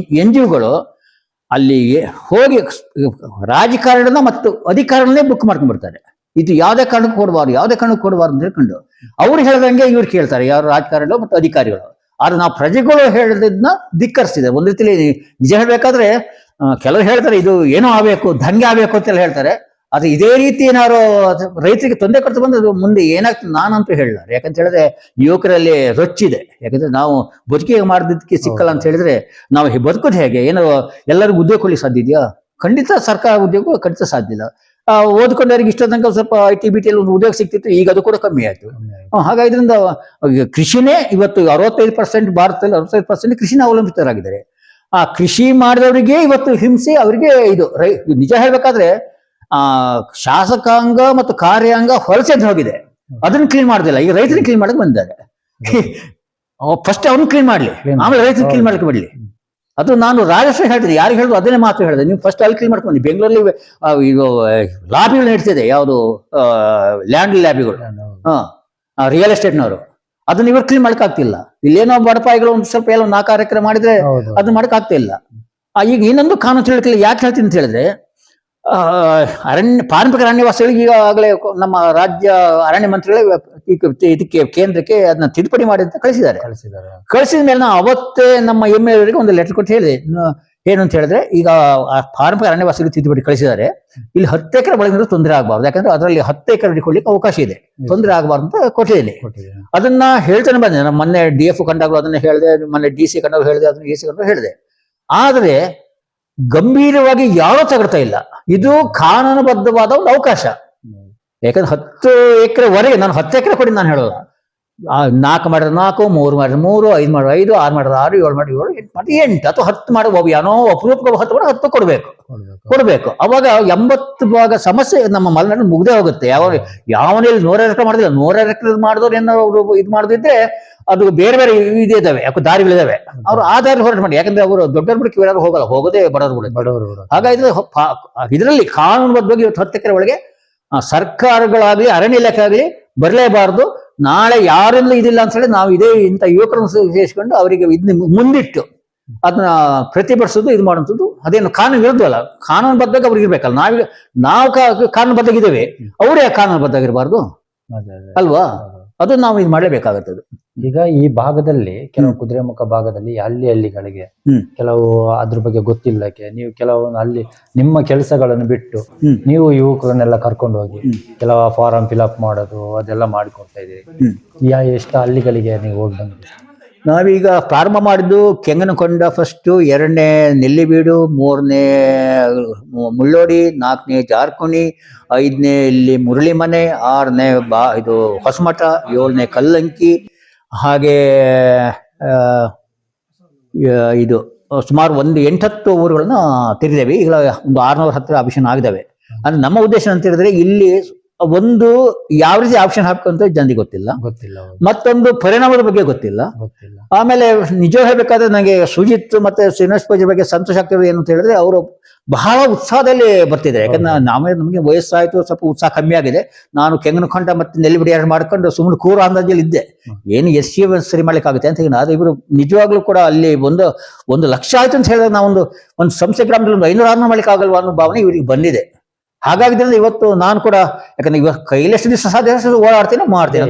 NGOಗಳು ಅಲ್ಲಿ ಹೋಗಿ ರಾಜಕಾರಣದ ಮತ್ತು ಅಧಿಕಾರನೇ ಬುಕ್ ಮಾಡ್ಕೊಂಡ್ ಬರ್ತಾರೆ. ಇದು ಯಾವುದೇ ಕಾರಣಕ್ಕೂ ಕೊಡಬಾರ್ದು ಅಂತ ಹೇಳ್ಕೊಂಡು ಅವ್ರು ಹೇಳ್ದಂಗೆ ಇವ್ರು ಕೇಳ್ತಾರೆ, ಯಾರು ರಾಜಕಾರಣಿಗಳು ಮತ್ತು ಅಧಿಕಾರಿಗಳು. ಆದ್ರೆ ನಾವು ಪ್ರಜೆಗಳು ಹೇಳಿದ್ದನ್ನ ಧಿಕ್ಕರಿಸಿದೆ. ಒಂದ್ ರೀತಿಲಿ ನಿಜ ಹೇಳ್ಬೇಕಾದ್ರೆ ಕೆಲವರು ಹೇಳ್ತಾರೆ ಇದು ಏನೋ ಆಗ್ಬೇಕು, ದಂಗೆ ಆಗ್ಬೇಕು ಅಂತೆಲ್ಲ ಹೇಳ್ತಾರೆ. ಆದ್ರೆ ಇದೇ ರೀತಿ ಏನಾದ್ರು ರೈತರಿಗೆ ತೊಂದರೆ ಕೊಡ್ತಾ ಬಂದ್ರೆ ಮುಂದೆ ಏನಾಗ್ತದೆ ನಾನಂತೂ ಹೇಳಲ್ಲ. ಯಾಕಂತ ಹೇಳಿದ್ರೆ ಯುವಕರಲ್ಲಿ ರೊಚ್ಚಿದೆ. ಯಾಕಂದ್ರೆ ನಾವು ಬದುಕಿಗೆ ಮಾಡಿದ್ದಕ್ಕೆ ಸಿಕ್ಕಲ್ಲ ಅಂತ ಹೇಳಿದ್ರೆ ನಾವು ಬದುಕೋದು ಹೇಗೆ? ಏನೋ ಎಲ್ಲರಿಗೂ ಉದ್ಯೋಗ ಕೊಡ್ಲಿಕ್ಕೆ ಸಾಧ್ಯ ಇದೆಯಾ? ಖಂಡಿತ ಸರ್ಕಾರ ಉದ್ಯೋಗ ಖಂಡಿತ ಸಾಧ್ಯ ಇಲ್ಲ. ಓದ್ಕೊಂಡವ್ರಿಗೆ ಇಷ್ಟ ತನಕ ಸ್ವಲ್ಪ IT-BT ಒಂದು ಉದ್ಯೋಗ ಸಿಕ್ತಿತ್ತು, ಈಗ ಅದು ಕೂಡ ಕಮ್ಮಿ ಆಯ್ತು. ಹಾಗಾದ್ರಿಂದ ಕೃಷಿನೇ ಇವತ್ತು 65% ಭಾರತದಲ್ಲಿ 65% ಕೃಷಿನ ಅವಲಂಬಿತರಾಗಿದ್ದಾರೆ. ಆ ಕೃಷಿ ಮಾಡಿದವರಿಗೆ ಇವತ್ತು ಹಿಂಸೆ, ಅವರಿಗೆ ಇದು ನಿಜ ಹೇಳ್ಬೇಕಾದ್ರೆ ಶಾಸಕಾಂಗ ಮತ್ತು ಕಾರ್ಯಾಂಗ ಹೊರಸೆದ್ದು ಹೋಗಿದೆ. ಅದನ್ನ ಕ್ಲೀನ್ ಮಾಡೋದಿಲ್ಲ. ಈಗ ರೈತರಿಗೆ ಕ್ಲೀನ್ ಮಾಡಕ್ ಬಂದಿದ್ದಾರೆ. ಫಸ್ಟ್ ಅವ್ರನ್ನ ಕ್ಲೀನ್ ಮಾಡ್ಲಿ, ಆಮೇಲೆ ರೈತರಿಗೆ ಕ್ಲೀನ್ ಮಾಡ್ಲಿಕ್ಕೆ ಬಿಡ್ಲಿ. ಅದು ನಾನು ರಾಜಶ್ರೀ ಹೇಳ್ತೀನಿ, ಯಾರಿಗೆ ಹೇಳಿದ್ರು ಅದನ್ನೇ ಮಾತು ಹೇಳಿದೆ, ನೀವು ಫಸ್ಟ್ ಅಲ್ಲಿ ಕ್ಲೀನ್ ಮಾಡ್ಕೊಂಡು. ಬೆಂಗಳೂರಲ್ಲಿ ಇದು ಲಾಬಿಗಳು ನಡೀತಿದೆ, ಯಾವುದು ಲ್ಯಾಂಡ್ ಲ್ಯಾಬಿಗಳು, ರಿಯಲ್ ಎಸ್ಟೇಟ್ನವರು. ಅದನ್ನ ಇವರು ಕ್ಲೀನ್ ಮಾಡಕ್ ಆಗ್ತಿಲ್ಲ. ಇಲ್ಲೇನೋ ಬಡಪಾಯಿಗಳು ಒಂದು ಸ್ವಲ್ಪ ಎಲ್ಲ 4 ಎಕರೆ ಮಾಡಿದ್ರೆ ಅದನ್ನ ಮಾಡಕ್ ಆಗ್ತಾ ಇಲ್ಲ. ಈಗ ಇನ್ನೊಂದು ಕಾನೂನು ತಿಳ್ಕೊಳ್ಳಿ. ಯಾಕೆ ಹೇಳ್ತೀನಿ ಅಂತ ಹೇಳಿದ್ರೆ, ಪಾರಂಪರಿಕ ಅರಣ್ಯವಾಸಿಗಳಿಗೆ ಈಗಾಗಲೇ ನಮ್ಮ ರಾಜ್ಯ ಅರಣ್ಯ ಮಂತ್ರಿಗಳೇ ಇದಕ್ಕೆ ಕೇಂದ್ರಕ್ಕೆ ಅದನ್ನ ತಿದ್ದುಪಡಿ ಮಾಡಿ ಅಂತ ಕಳಿಸಿದ ಮೇಲೆ ನಾವು ಅವತ್ತೇ ನಮ್ಮ MLA ಅವರಿಗೆ ಒಂದು ಲೆಟರ್ ಕೊಟ್ಟು ಹೇಳಿದೆ, ಏನು ಅಂತ ಹೇಳಿದ್ರೆ ಈಗ ಆ ಪಾರಂಪರಿಕ ಅರಣ್ಯವಾಸಿಗಳು ತಿದ್ದುಪಡಿ ಕಳಿಸಿದ್ದಾರೆ. ಇಲ್ಲಿ 10 ಎಕರೆ ಒಳಗಿನ ತೊಂದರೆ ಆಗಬಾರ್ದು, ಯಾಕಂದ್ರೆ ಅದರಲ್ಲಿ 10 ಎಕರೆ ಹಿಡ್ಕೊಳ್ಳಿಕ್ಕೆ ಅವಕಾಶ ಇದೆ, ತೊಂದರೆ ಆಗಬಾರ್ದು ಅಂತ ಕೊಟ್ಟಿದ್ದೀನಿ. ಅದನ್ನ ಹೇಳ್ತಾನೆ ಬಂದೆ. ನಮ್ಮ ಮೊನ್ನೆ DF ಕಂಡಾಗಲೂ ಅದನ್ನ ಹೇಳಿದೆ, ಮೊನ್ನೆ DC ಕಂಡಾಗಲೂ ಹೇಳಿದೆ, ಅದನ್ನ AC ಕಂಡಾಗಲೂ ಹೇಳಿದೆ. ಆದ್ರೆ ಗಂಭೀರವಾಗಿ ಯಾರೂ ತಗೊಳ್ತಾ ಇಲ್ಲ. ಇದು ಕಾನೂನುಬದ್ಧವಾದ ಒಂದು ಅವಕಾಶ. ಯಾಕಂದ್ರೆ 10 ಎಕರೆವರೆಗೆ ನಾನು 10 ಎಕರೆ ಕೊಡಿ ನಾನು ಹೇಳೋಲ್ಲ. 4 ಮಾಡಿದ್ರೆ 4, 3 ಮಾಡಿದ್ರೆ 3, 5 ಮಾಡಿದ್ರೆ 5, 6 ಮಾಡಿದ್ರೆ 6, 7 ಮಾಡಿದ್ರೆ 7, 8 ಮಾಡಿದ್ರೆ 8 ಅಥವಾ 10 ಮಾಡಿ ಏನೋ ಅಪರೂಪಕ್ಕೆ 10 ಮಾಡಿ 10 ಕೊಡಬೇಕು. ಅವಾಗ 80 ಭಾಗ ಸಮಸ್ಯೆ ನಮ್ಮ ಮಲೆನಾಡು ಮುಗ್ದೇ ಹೋಗುತ್ತೆ. ಯಾವನಲ್ಲಿ 100 ಎಕರೆ ಮಾಡಿದಿಲ್ಲ, 100 ಎಕರೆ ಮಾಡಿದವ್ರು ಏನೋ ಅವರು ಇದು ಮಾಡದಿದ್ರೆ ಅದು ಬೇರೆ ಬೇರೆ ಇದಾವೆ, ಯಾಕೆ ದಾರಿಗಳಿದಾವೆ. ಅವ್ರು ಆ ದಾರಿ ಹೊರಟು ಮಾಡಿ, ಯಾಕಂದ್ರೆ ಅವರು ದೊಡ್ಡವ್ರ ಬಿಡಕ್ಕೆ ಯಾರು ಹೋಗಲ್ಲ, ಹೋಗೋದೇ ಬಡವರು. ಹಾಗಾಗಿ ಇದರಲ್ಲಿ ಕಾನೂನುಬದ್ಧವಾಗಿ 10 ಎಕರೆ ಒಳಗೆ ಸರ್ಕಾರಗಳಾಗ್ಲಿ ಅರಣ್ಯ ಇಲಾಖೆ ಆಗಲಿ ಬರಲೇಬಾರದು. ನಾಳೆ ಯಾರೆಲ್ಲ ಇದಿಲ್ಲ ಅಂತ ಹೇಳಿ ನಾವು ಇದೇ ಇಂಥ ಯುವಕರನ್ನು ಸೇರಿಸ್ಕೊಂಡು ಅವರಿಗೆ ಇದನ್ನ ಮುಂದಿಟ್ಟು ಅದನ್ನ ಪ್ರತಿಭಟಿಸೋದು, ಇದು ಮಾಡುವಂಥದ್ದು ಅದೇನು ಕಾನೂನು ವಿರುದ್ಧವಲ್ಲ. ಕಾನೂನುಬದ್ಧವಾಗಿ ಅವ್ರಿಗೆ ಇರ್ಬೇಕಲ್ಲ. ನಾವು ಕಾನೂನುಬದ್ಧವಾಗಿದ್ದೇವೆ, ಅವರೇ ಕಾನೂನುಬದ್ಧವಾಗಿರಬಾರ್ದು ಅಲ್ವಾ? ಅದು ನಾವು ಇದು ಮಾಡಲೇಬೇಕಾಗುತ್ತದೆ. ಈಗ ಈ ಭಾಗದಲ್ಲಿ ಕೆಲವು ಕುದುರೆಮುಖ ಭಾಗದಲ್ಲಿ ಹಳ್ಳಿಗಳಿಗೆ ಕೆಲವು ಅದ್ರ ಬಗ್ಗೆ ಗೊತ್ತಿಲ್ಲಕ್ಕೆ ನೀವು ಕೆಲವೊಂದು ಅಲ್ಲಿ ನಿಮ್ಮ ಕೆಲಸಗಳನ್ನು ಬಿಟ್ಟು ನೀವು ಯುವಕರನ್ನೆಲ್ಲ ಕರ್ಕೊಂಡು ಹೋಗಿ ಕೆಲವು ಫಾರಂ ಫಿಲಪ್ ಮಾಡೋದು ಅದೆಲ್ಲ ಮಾಡಿಕೊಡ್ತಾ ಇದ್ದೀರಿ. ಎಷ್ಟು ಹಳ್ಳಿಗಳಿಗೆ ನೀವು ಹೋಗಿ ಬಂದ್ರಿ? ನಾವೀಗ ಪ್ರಾರಂಭ ಮಾಡಿದ್ದು ಕೆಂಗನಕೊಂಡ ಫಸ್ಟು, 2ನೇ ನೆಲ್ಲಿಬೀಡು, 3ನೇ ಮುಳ್ಳೋಡಿ, 4ನೇ ಜಾರ್ಕುಣಿ, 5ನೇ ಇಲ್ಲಿ ಮುರಳಿಮನೆ, 6ನೇ ಇದು ಹೊಸಮಠ, 7ನೇ ಕಲ್ಲಂಕಿ, ಹಾಗೆ ಇದು ಸುಮಾರು ಒಂದು 8-10 ಊರುಗಳನ್ನ ತಿರುಗಿದ್ದೇವೆ. ಈಗ ಒಂದು 600 ಹತ್ತಿರ ಆಪ್ಷನ್ ಆಗಿದ್ದಾವೆ. ಅಂದ್ರೆ ನಮ್ಮ ಉದ್ದೇಶ ಅಂತ ಹೇಳಿದ್ರೆ ಇಲ್ಲಿ ಒಂದು ಯಾವ ರೀತಿ ಆಪ್ಷನ್ ಹಾಕಂತ ಜನರಿಗೆ ಗೊತ್ತಿಲ್ಲ, ಮತ್ತೊಂದು ಪರಿಣಾಮದ ಬಗ್ಗೆ ಗೊತ್ತಿಲ್ಲ. ಆಮೇಲೆ ನಿಜ ಹೇಳ್ಬೇಕಾದ್ರೆ ನನಗೆ ಸುಜಿತ್ ಮತ್ತೆ ಶ್ರೀನಿವಾಸ್ ಪೂಜೆ ಬಗ್ಗೆ ಸಂತೋಷ ಆಗ್ತಿರೋದು ಏನು ಅಂತ ಹೇಳಿದ್ರೆ ಅವರು ಬಹಳ ಉತ್ಸಾಹದಲ್ಲಿ ಬರ್ತಿದ್ದಾರೆ. ಯಾಕಂದ್ರೆ ನಮಗೆ ವಯಸ್ಸಾಯ್ತು, ಸ್ವಲ್ಪ ಉತ್ಸಾಹ ಕಮ್ಮಿ ಆಗಿದೆ. ನಾನು ಕೆಂಗನಕೊಂಡ ಮತ್ತೆ ನೆಲ್ಲಿಬಿಡಿ ಮಾಡ್ಕೊಂಡು ಸುಮ್ಮನೆ ಕೂರು ಅಂದಾಜಲ್ಲಿ ಇದ್ದೆ, ಏನು SC ಸರಿ ಮಾಡ್ಲಿಕ್ಕಾಗುತ್ತೆ ಅಂತ. ಆದ್ರೆ ಇವರು ನಿಜವಾಗ್ಲೂ ಕೂಡ ಅಲ್ಲಿ ಒಂದು ಲಕ್ಷ ಆಯ್ತು ಅಂತ ಹೇಳಿದ್ರೆ ನಾವು ಒಂದು ಸಂಸ್ಥೆ ಗ್ರಾಮದಲ್ಲಿ ಒಂದು 500-600 ಮಾಡ್ಲಿಕ್ಕೆ ಆಗಲ್ವಾ ಅನ್ನೋ ಭಾವನೆ ಇವರಿಗೆ ಬಂದಿದೆ. ಹಾಗಾಗಿದ್ರಿಂದ ಇವತ್ತು ನಾನು ಕೂಡ, ಯಾಕಂದ್ರೆ ಇವಾಗ ಕೈಲೆಷ್ಟು ದಿವಸ ಸಾಧ್ಯ ಓಡಾಡ್ತೀನಿ ಮಾಡ್ತೀನಿ.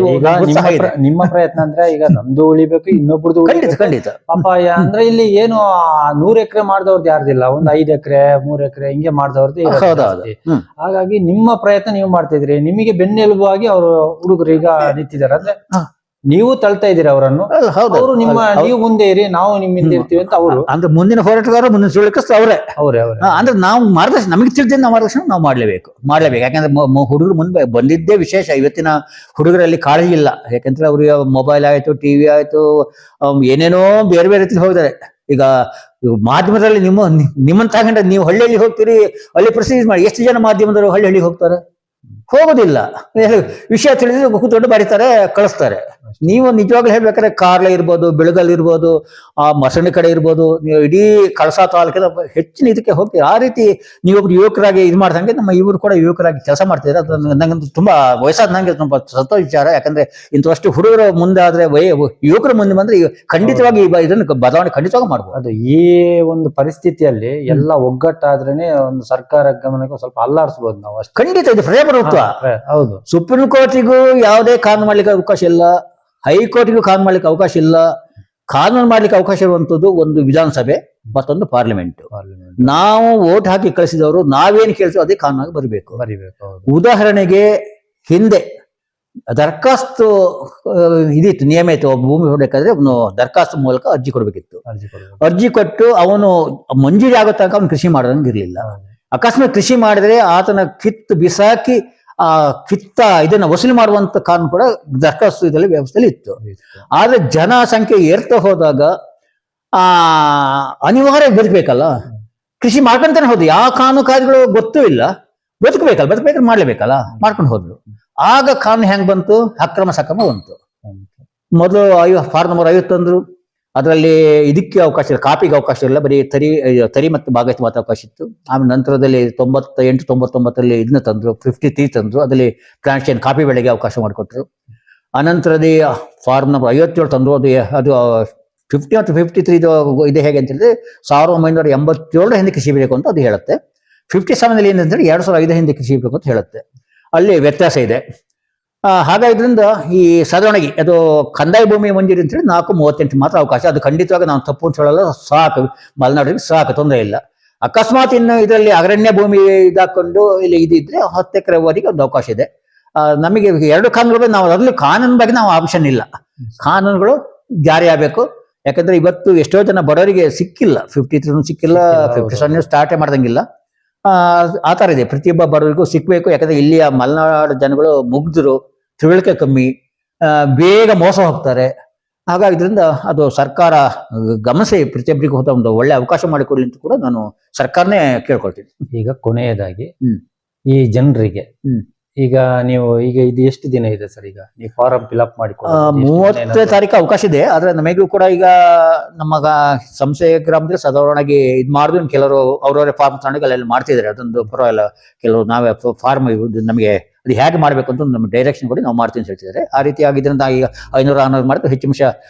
ನಿಮ್ಮ ಪ್ರಯತ್ನ ಅಂದ್ರೆ ಈಗ ನಮ್ದು ಉಳಿಬೇಕು, ಇನ್ನೊಬ್ರದ್ದು ಖಂಡಿತ ಪಾಪ. ಅಂದ್ರೆ ಇಲ್ಲಿ ಏನು 100 ಎಕರೆ ಮಾಡಿದವ್ರದ್ದು ಯಾರ್ದಿಲ್ಲ, ಒಂದು 5 ಎಕರೆ 3 ಎಕರೆ ಹಿಂಗೆ ಮಾಡಿದವ್ರದ್ದು. ಹಾಗಾಗಿ ನಿಮ್ಮ ಪ್ರಯತ್ನ ನೀವು ಮಾಡ್ತಿದ್ರಿ, ನಿಮಗೆ ಬೆನ್ನೆಲುಬಾಗಿ ಅವರು ಹುಡುಗರು ಈಗ ನಿಂತಿದ್ದಾರೆ. ಅಂದ್ರೆ ನೀವು ತಳ್ತಾ ಇದ್ದೀರಿ ಅವರನ್ನು, ಅವರು ನೀವು ಮುಂದೆ ಇರಿ, ನಾವು ನಿಮ್ಮಿಂದ ಇರ್ತೀವಿ ಅಂತ ಅವರು. ಅಂದ್ರೆ ಮುಂದಿನ ಹೋರಾಟಗಾರ, ಮುಂದಿನ ಸುಳಿಕಸ್ ಅವರೇ. ಅಂದ್ರೆ ನಾವು ಮಾರ್ಗದರ್ಶನ, ನಮಗೆ ತಿಳಿದ ಮಾರ್ಗದರ್ಶನ ನಾವು ಮಾಡ್ಲೇಬೇಕು. ಯಾಕಂದ್ರೆ ಹುಡುಗರು ಮುಂದೆ ಬಂದಿದ್ದೇ ವಿಶೇಷ. ಇವತ್ತಿನ ಹುಡುಗರಲ್ಲಿ ಕಾಳಜಿ ಇಲ್ಲ, ಯಾಕಂದ್ರೆ ಅವ್ರಿಗೆ ಮೊಬೈಲ್ ಆಯ್ತು, TV ಆಯ್ತು, ಏನೇನೋ ಬೇರೆ ಬೇರೆ ರೀತಿ ಹೋಗಿದ್ದಾರೆ. ಈಗ ಮಾಧ್ಯಮದಲ್ಲಿ ನಿಮ್ಮನ್ನ ತಗೊಂಡ್ರೆ ನೀವು ಹಳ್ಳಿಯಲ್ಲಿ ಹೋಗ್ತೀರಿ, ಹಳ್ಳಿ ಪ್ರಸಿದ್ಧಿ ಮಾಡಿ. ಎಷ್ಟು ಜನ ಮಾಧ್ಯಮದವರು ಹಳ್ಳಿಗೆ ಹೋಗ್ತಾರೆ? ಹೋಗೋದಿಲ್ಲ. ವಿಷಯ ತಿಳಿದ್ರೆ ಕೂತ್ಕೊಂಡು ಬರೀತಾರೆ, ಕಳಿಸ್ತಾರೆ. ನೀವು ನಿಜವಾಗ್ಲೂ ಹೇಳ್ಬೇಕಾದ್ರೆ ಕಾರ್ಲೆ ಇರ್ಬೋದು, ಬೆಳಗಲ್ ಇರ್ಬೋದು, ಆ ಮಸಣಿ ಕಡೆ ಇರ್ಬೋದು, ನೀವು ಇಡೀ ಕಳಸಾ ತಾಲೂಕಿನ ಹೆಚ್ಚಿನ ಇದಕ್ಕೆ ಹೋಗ್ತೀವಿ. ಆ ರೀತಿ ನೀವೊಬ್ರು ಯುವಕರಾಗಿ ಇದು ಮಾಡ್ದಂಗೆ ನಮ್ಮ ಇವರು ಕೂಡ ಯುವಕರಾಗಿ ಕೆಲಸ ಮಾಡ್ತಿದ್ದಾರೆ. ಅದು ನಂಗೆ ತುಂಬಾ ವಯಸ್ಸಾದ ನಂಗೆ ತುಂಬಾ ಸಂತೋಷ ವಿಚಾರ. ಯಾಕಂದ್ರೆ ಇಂಥಷ್ಟು ಹುಡುಗರು ಮುಂದೆ ಆದ್ರೆ ಯುವಕರು ಮುಂದೆ ಬಂದ್ರೆ ಖಂಡಿತವಾಗಿ ಇದನ್ನು ಬದಲಾವಣೆ ಖಂಡಿತವಾಗಿ ಮಾಡ್ಬೋದು. ಅದು ಈ ಒಂದು ಪರಿಸ್ಥಿತಿಯಲ್ಲಿ ಎಲ್ಲ ಒಗ್ಗಟ್ಟಾದ್ರೇನೆ ಒಂದು ಸರ್ಕಾರ ಗಮನಕ್ಕೆ ಸ್ವಲ್ಪ ಅಲ್ಲಾಡಿಸಬಹುದು ನಾವು. ಅಷ್ಟು ಖಂಡಿತ ಇದು ಪ್ರಜಾಪ್ರಭುತ್ವ. ಹೌದು. ಸುಪ್ರೀಂ ಕೋರ್ಟಿಗೂ ಯಾವುದೇ ಕಾನೂನು ಮಾಡ್ಲಿಕ್ಕೆ ಅವಕಾಶ ಇಲ್ಲ, ಹೈಕೋರ್ಟ್ಗೂ ಕಾನೂನು ಮಾಡ್ಲಿಕ್ಕೆ ಅವಕಾಶ ಇಲ್ಲ. ಕಾನೂನು ಮಾಡ್ಲಿಕ್ಕೆ ಅವಕಾಶ ಇರುವಂತದ್ದು ಒಂದು ವಿಧಾನಸಭೆ, ಮತ್ತೊಂದು ಪಾರ್ಲಿಮೆಂಟ್. ನಾವು ವೋಟ್ ಹಾಕಿ ಕಳಿಸಿದವರು ನಾವೇನು ಕೇಳ್ತೀವಿ ಅದೇ ಕಾನೂನಾಗಿ ಬರಬೇಕು. ಉದಾಹರಣೆಗೆ ಹಿಂದೆ ದರಖಾಸ್ತು ಇದಿತ್ತು, ನಿಯಮ ಇತ್ತು. ಒಬ್ಬ ಭೂಮಿ ಹೊಡಬೇಕಾದ್ರೆ ಅವನು ದರಖಾಸ್ತು ಮೂಲಕ ಅರ್ಜಿ ಕೊಡ್ಬೇಕಿತ್ತು. ಅರ್ಜಿ ಕೊಟ್ಟು ಅವನು ಮಂಜೂರಿ ಆಗೋ ತನಕ ಅವನು ಕೃಷಿ ಮಾಡೋದಂಗಿರ್ಲಿಲ್ಲ. ಅಕಸ್ಮಾತ್ ಕೃಷಿ ಮಾಡಿದ್ರೆ ಆತನ ಕಿತ್ತು ಬಿಸಾಕಿ ಆ ಇದನ್ನ ವಸೂಲಿ ಮಾಡುವಂತ ಕಾನೂನು ಕೂಡ ದರಖಾಸ್ತು ಇದರಲ್ಲಿ ವ್ಯವಸ್ಥೆಯಲ್ಲಿ ಇತ್ತು. ಆದ್ರೆ ಜನಸಂಖ್ಯೆ ಏರ್ತಾ ಹೋದಾಗ ಅನಿವಾರ್ಯ ಬದುಕಬೇಕಲ್ಲ, ಕೃಷಿ ಮಾಡ್ಕೊಂತಾನೆ ಹೋದ್ರು. ಯಾವ ಕಾನೂನು ಕಾರ್ಯಗಳು ಗೊತ್ತೂ ಇಲ್ಲ, ಬದುಕಬೇಕಲ್ಲ ಮಾಡ್ಲೇಬೇಕಲ್ಲ, ಮಾಡ್ಕೊಂಡು ಹೋದ್ರು. ಆಗ ಕಾನೂನು ಹೆಂಗ್ ಬಂತು? ಅಕ್ರಮ ಸಕ್ರಮ ಬಂತು. ಮೊದಲು ಫಾರ್ಮ್ ನಂಬರ್ 50 ತಂದ್ರು, ಅದರಲ್ಲಿ ಇದಕ್ಕೆ ಅವಕಾಶ ಇಲ್ಲ, ಕಾಪಿಗೆ ಅವಕಾಶ ಇಲ್ಲ, ಬರೀ ತರಿ ಮತ್ತು ಭಾಗವಹಿಸಿ ಮಾತ್ರ ಅವಕಾಶ ಇತ್ತು. ಆಮೇಲೆ ನಂತರದಲ್ಲಿ 98-99 ಇದನ್ನ ತಂದ್ರು, 53 ತಂದ್ರು, ಅದರಲ್ಲಿ ಟ್ರಾನ್ಸ್ಲೇಷನ್ ಕಾಪಿ ಬೆಳೆಗೆ ಅವಕಾಶ ಮಾಡಿಕೊಟ್ರು. ಅನಂತರದಲ್ಲಿ ಫಾರ್ಮ್ ನಂಬರ್ 57 ತಂದ್ರು. ಅದು 50 ಮತ್ತು 53 ಇದು ಹೇಗೆ ಅಂತ ಹೇಳಿದ್ರೆ 1987 ಹಿಂದೆ ಕೃಷಿ ಬೇಕು ಅಂತ ಅದು ಹೇಳುತ್ತೆ. 57 ಏನಂತಂದ್ರೆ 2005 ಹಿಂದೆ ಕೃಷಿ ಬೇಕು ಅಂತ ಹೇಳುತ್ತೆ. ಅಲ್ಲಿ ವ್ಯತ್ಯಾಸ ಇದೆ. ಹಾಗಾದ್ರಿಂದ ಈ ಸಾಧಾರಣವಾಗಿ ಅದು ಕಂದಾಯ ಭೂಮಿ ಮಂಜೂರಿ ಅಂತೇಳಿ 4:38 ಮಾತ್ರ ಅವಕಾಶ. ಅದು ಖಂಡಿತವಾಗಿ ನಾವು ತಪ್ಪು ಅಂತ ಹೇಳಲ್ಲ, ಸಾಕು, ಮಲೆನಾಡಿಗೆ ಸಾಕು, ತೊಂದರೆ ಇಲ್ಲ. ಅಕಸ್ಮಾತ್ ಇನ್ನು ಇದರಲ್ಲಿ ಅರಣ್ಯ ಭೂಮಿ ಇದಾಕೊಂಡು ಇಲ್ಲಿ ಇದಿದ್ರೆ 10 ಎಕರೆವರೆಗೆ ಒಂದು ಅವಕಾಶ ಇದೆ. ನಮಗೆ 2 ಕಾನೂನುಗಳು, ನಾವು ಅದರಲ್ಲಿ ಕಾನೂನು ಬಗ್ಗೆ ನಾವು ಆಪ್ಷನ್ ಇಲ್ಲ. ಕಾನೂನುಗಳು ಜಾರಿ ಆಗಬೇಕು. ಯಾಕಂದ್ರೆ ಇವತ್ತು ಎಷ್ಟೋ ಜನ ಬಡವರಿಗೆ ಸಿಕ್ಕಿಲ್ಲ, 53 ಸಿಕ್ಕಿಲ್ಲ, 57 ಸ್ಟಾರ್ಟೇ ಮಾಡ್ದಂಗಿಲ್ಲ. ಆ ಥರ ಇದೆ. ಪ್ರತಿಯೊಬ್ಬ ಬಡವರಿಗೂ ಸಿಕ್ಬೇಕು. ಯಾಕಂದ್ರೆ ಇಲ್ಲಿಯ ಮಲೆನಾಡು ಜನಗಳು ಮುಗ್ಧರು, ತಿಳುವಳಿಕೆ ಕಮ್ಮಿ, ಬೇಗ ಮೋಸ ಹೋಗ್ತಾರೆ. ಹಾಗಾದ್ರಿಂದ ಅದು ಸರ್ಕಾರ ಗಮನಿಸಿ ಪ್ರತಿಯೊಬ್ಬರಿಗೂ ಒಂದು ಒಳ್ಳೆ ಅವಕಾಶ ಮಾಡಿಕೊಡ್ಲಿ ಅಂತ ಕೂಡ ನಾನು ಸರ್ಕಾರನೇ ಕೇಳ್ಕೊಳ್ತೀನಿ. ಈಗ ಕೊನೆಯದಾಗಿ ಈ ಜನರಿಗೆ ಈಗ ನೀವು ಇದು ಎಷ್ಟು ದಿನ ಇದೆ ಸರ್? ಈಗ ನೀವು ಫಾರಂ ಫಿಲ್ಅಪ್ ಮಾಡಿ 30 ತಾರೀಕು ಅವಕಾಶ ಇದೆ. ಆದ್ರೆ ನಮಗೂ ಕೂಡ ಈಗ ನಮ್ಮ ಸಂಸ್ಥೆ ಗ್ರಾಮದಲ್ಲಿ ಸಾಧಾರಣವಾಗಿ ಇದು ಮಾಡಿದ್ರು, ಕೆಲವರು ಅವ್ರವರೇ ಫಾರ್ಮ್ ತಗೊಂಡು ಅಲ್ಲೆಲ್ಲ ಮಾಡ್ತಿದ್ದಾರೆ. ಅದೊಂದು ಪರವಾಗಿಲ್ಲ. ಕೆಲವರು ನಾವೇ ಫಾರ್ಮ್ ನಮಗೆ ಅದು ಹೇಗೆ ಮಾಡ್ಬೇಕು ಅಂತ ನಮ್ಮ ಡೈರೆಕ್ಷನ್ ಕೊಡಿ ನಾವು ಮಾಡ್ತೀವಿ ಅಂತ ಹೇಳ್ತಿದ್ದಾರೆ. ಆ ರೀತಿ ಆಗಿದ್ರಿಂದ ಈಗ 500-600 ಮಾಡಿದ್ರೆ ಹೆಚ್ಚು ನಿಮಿಷ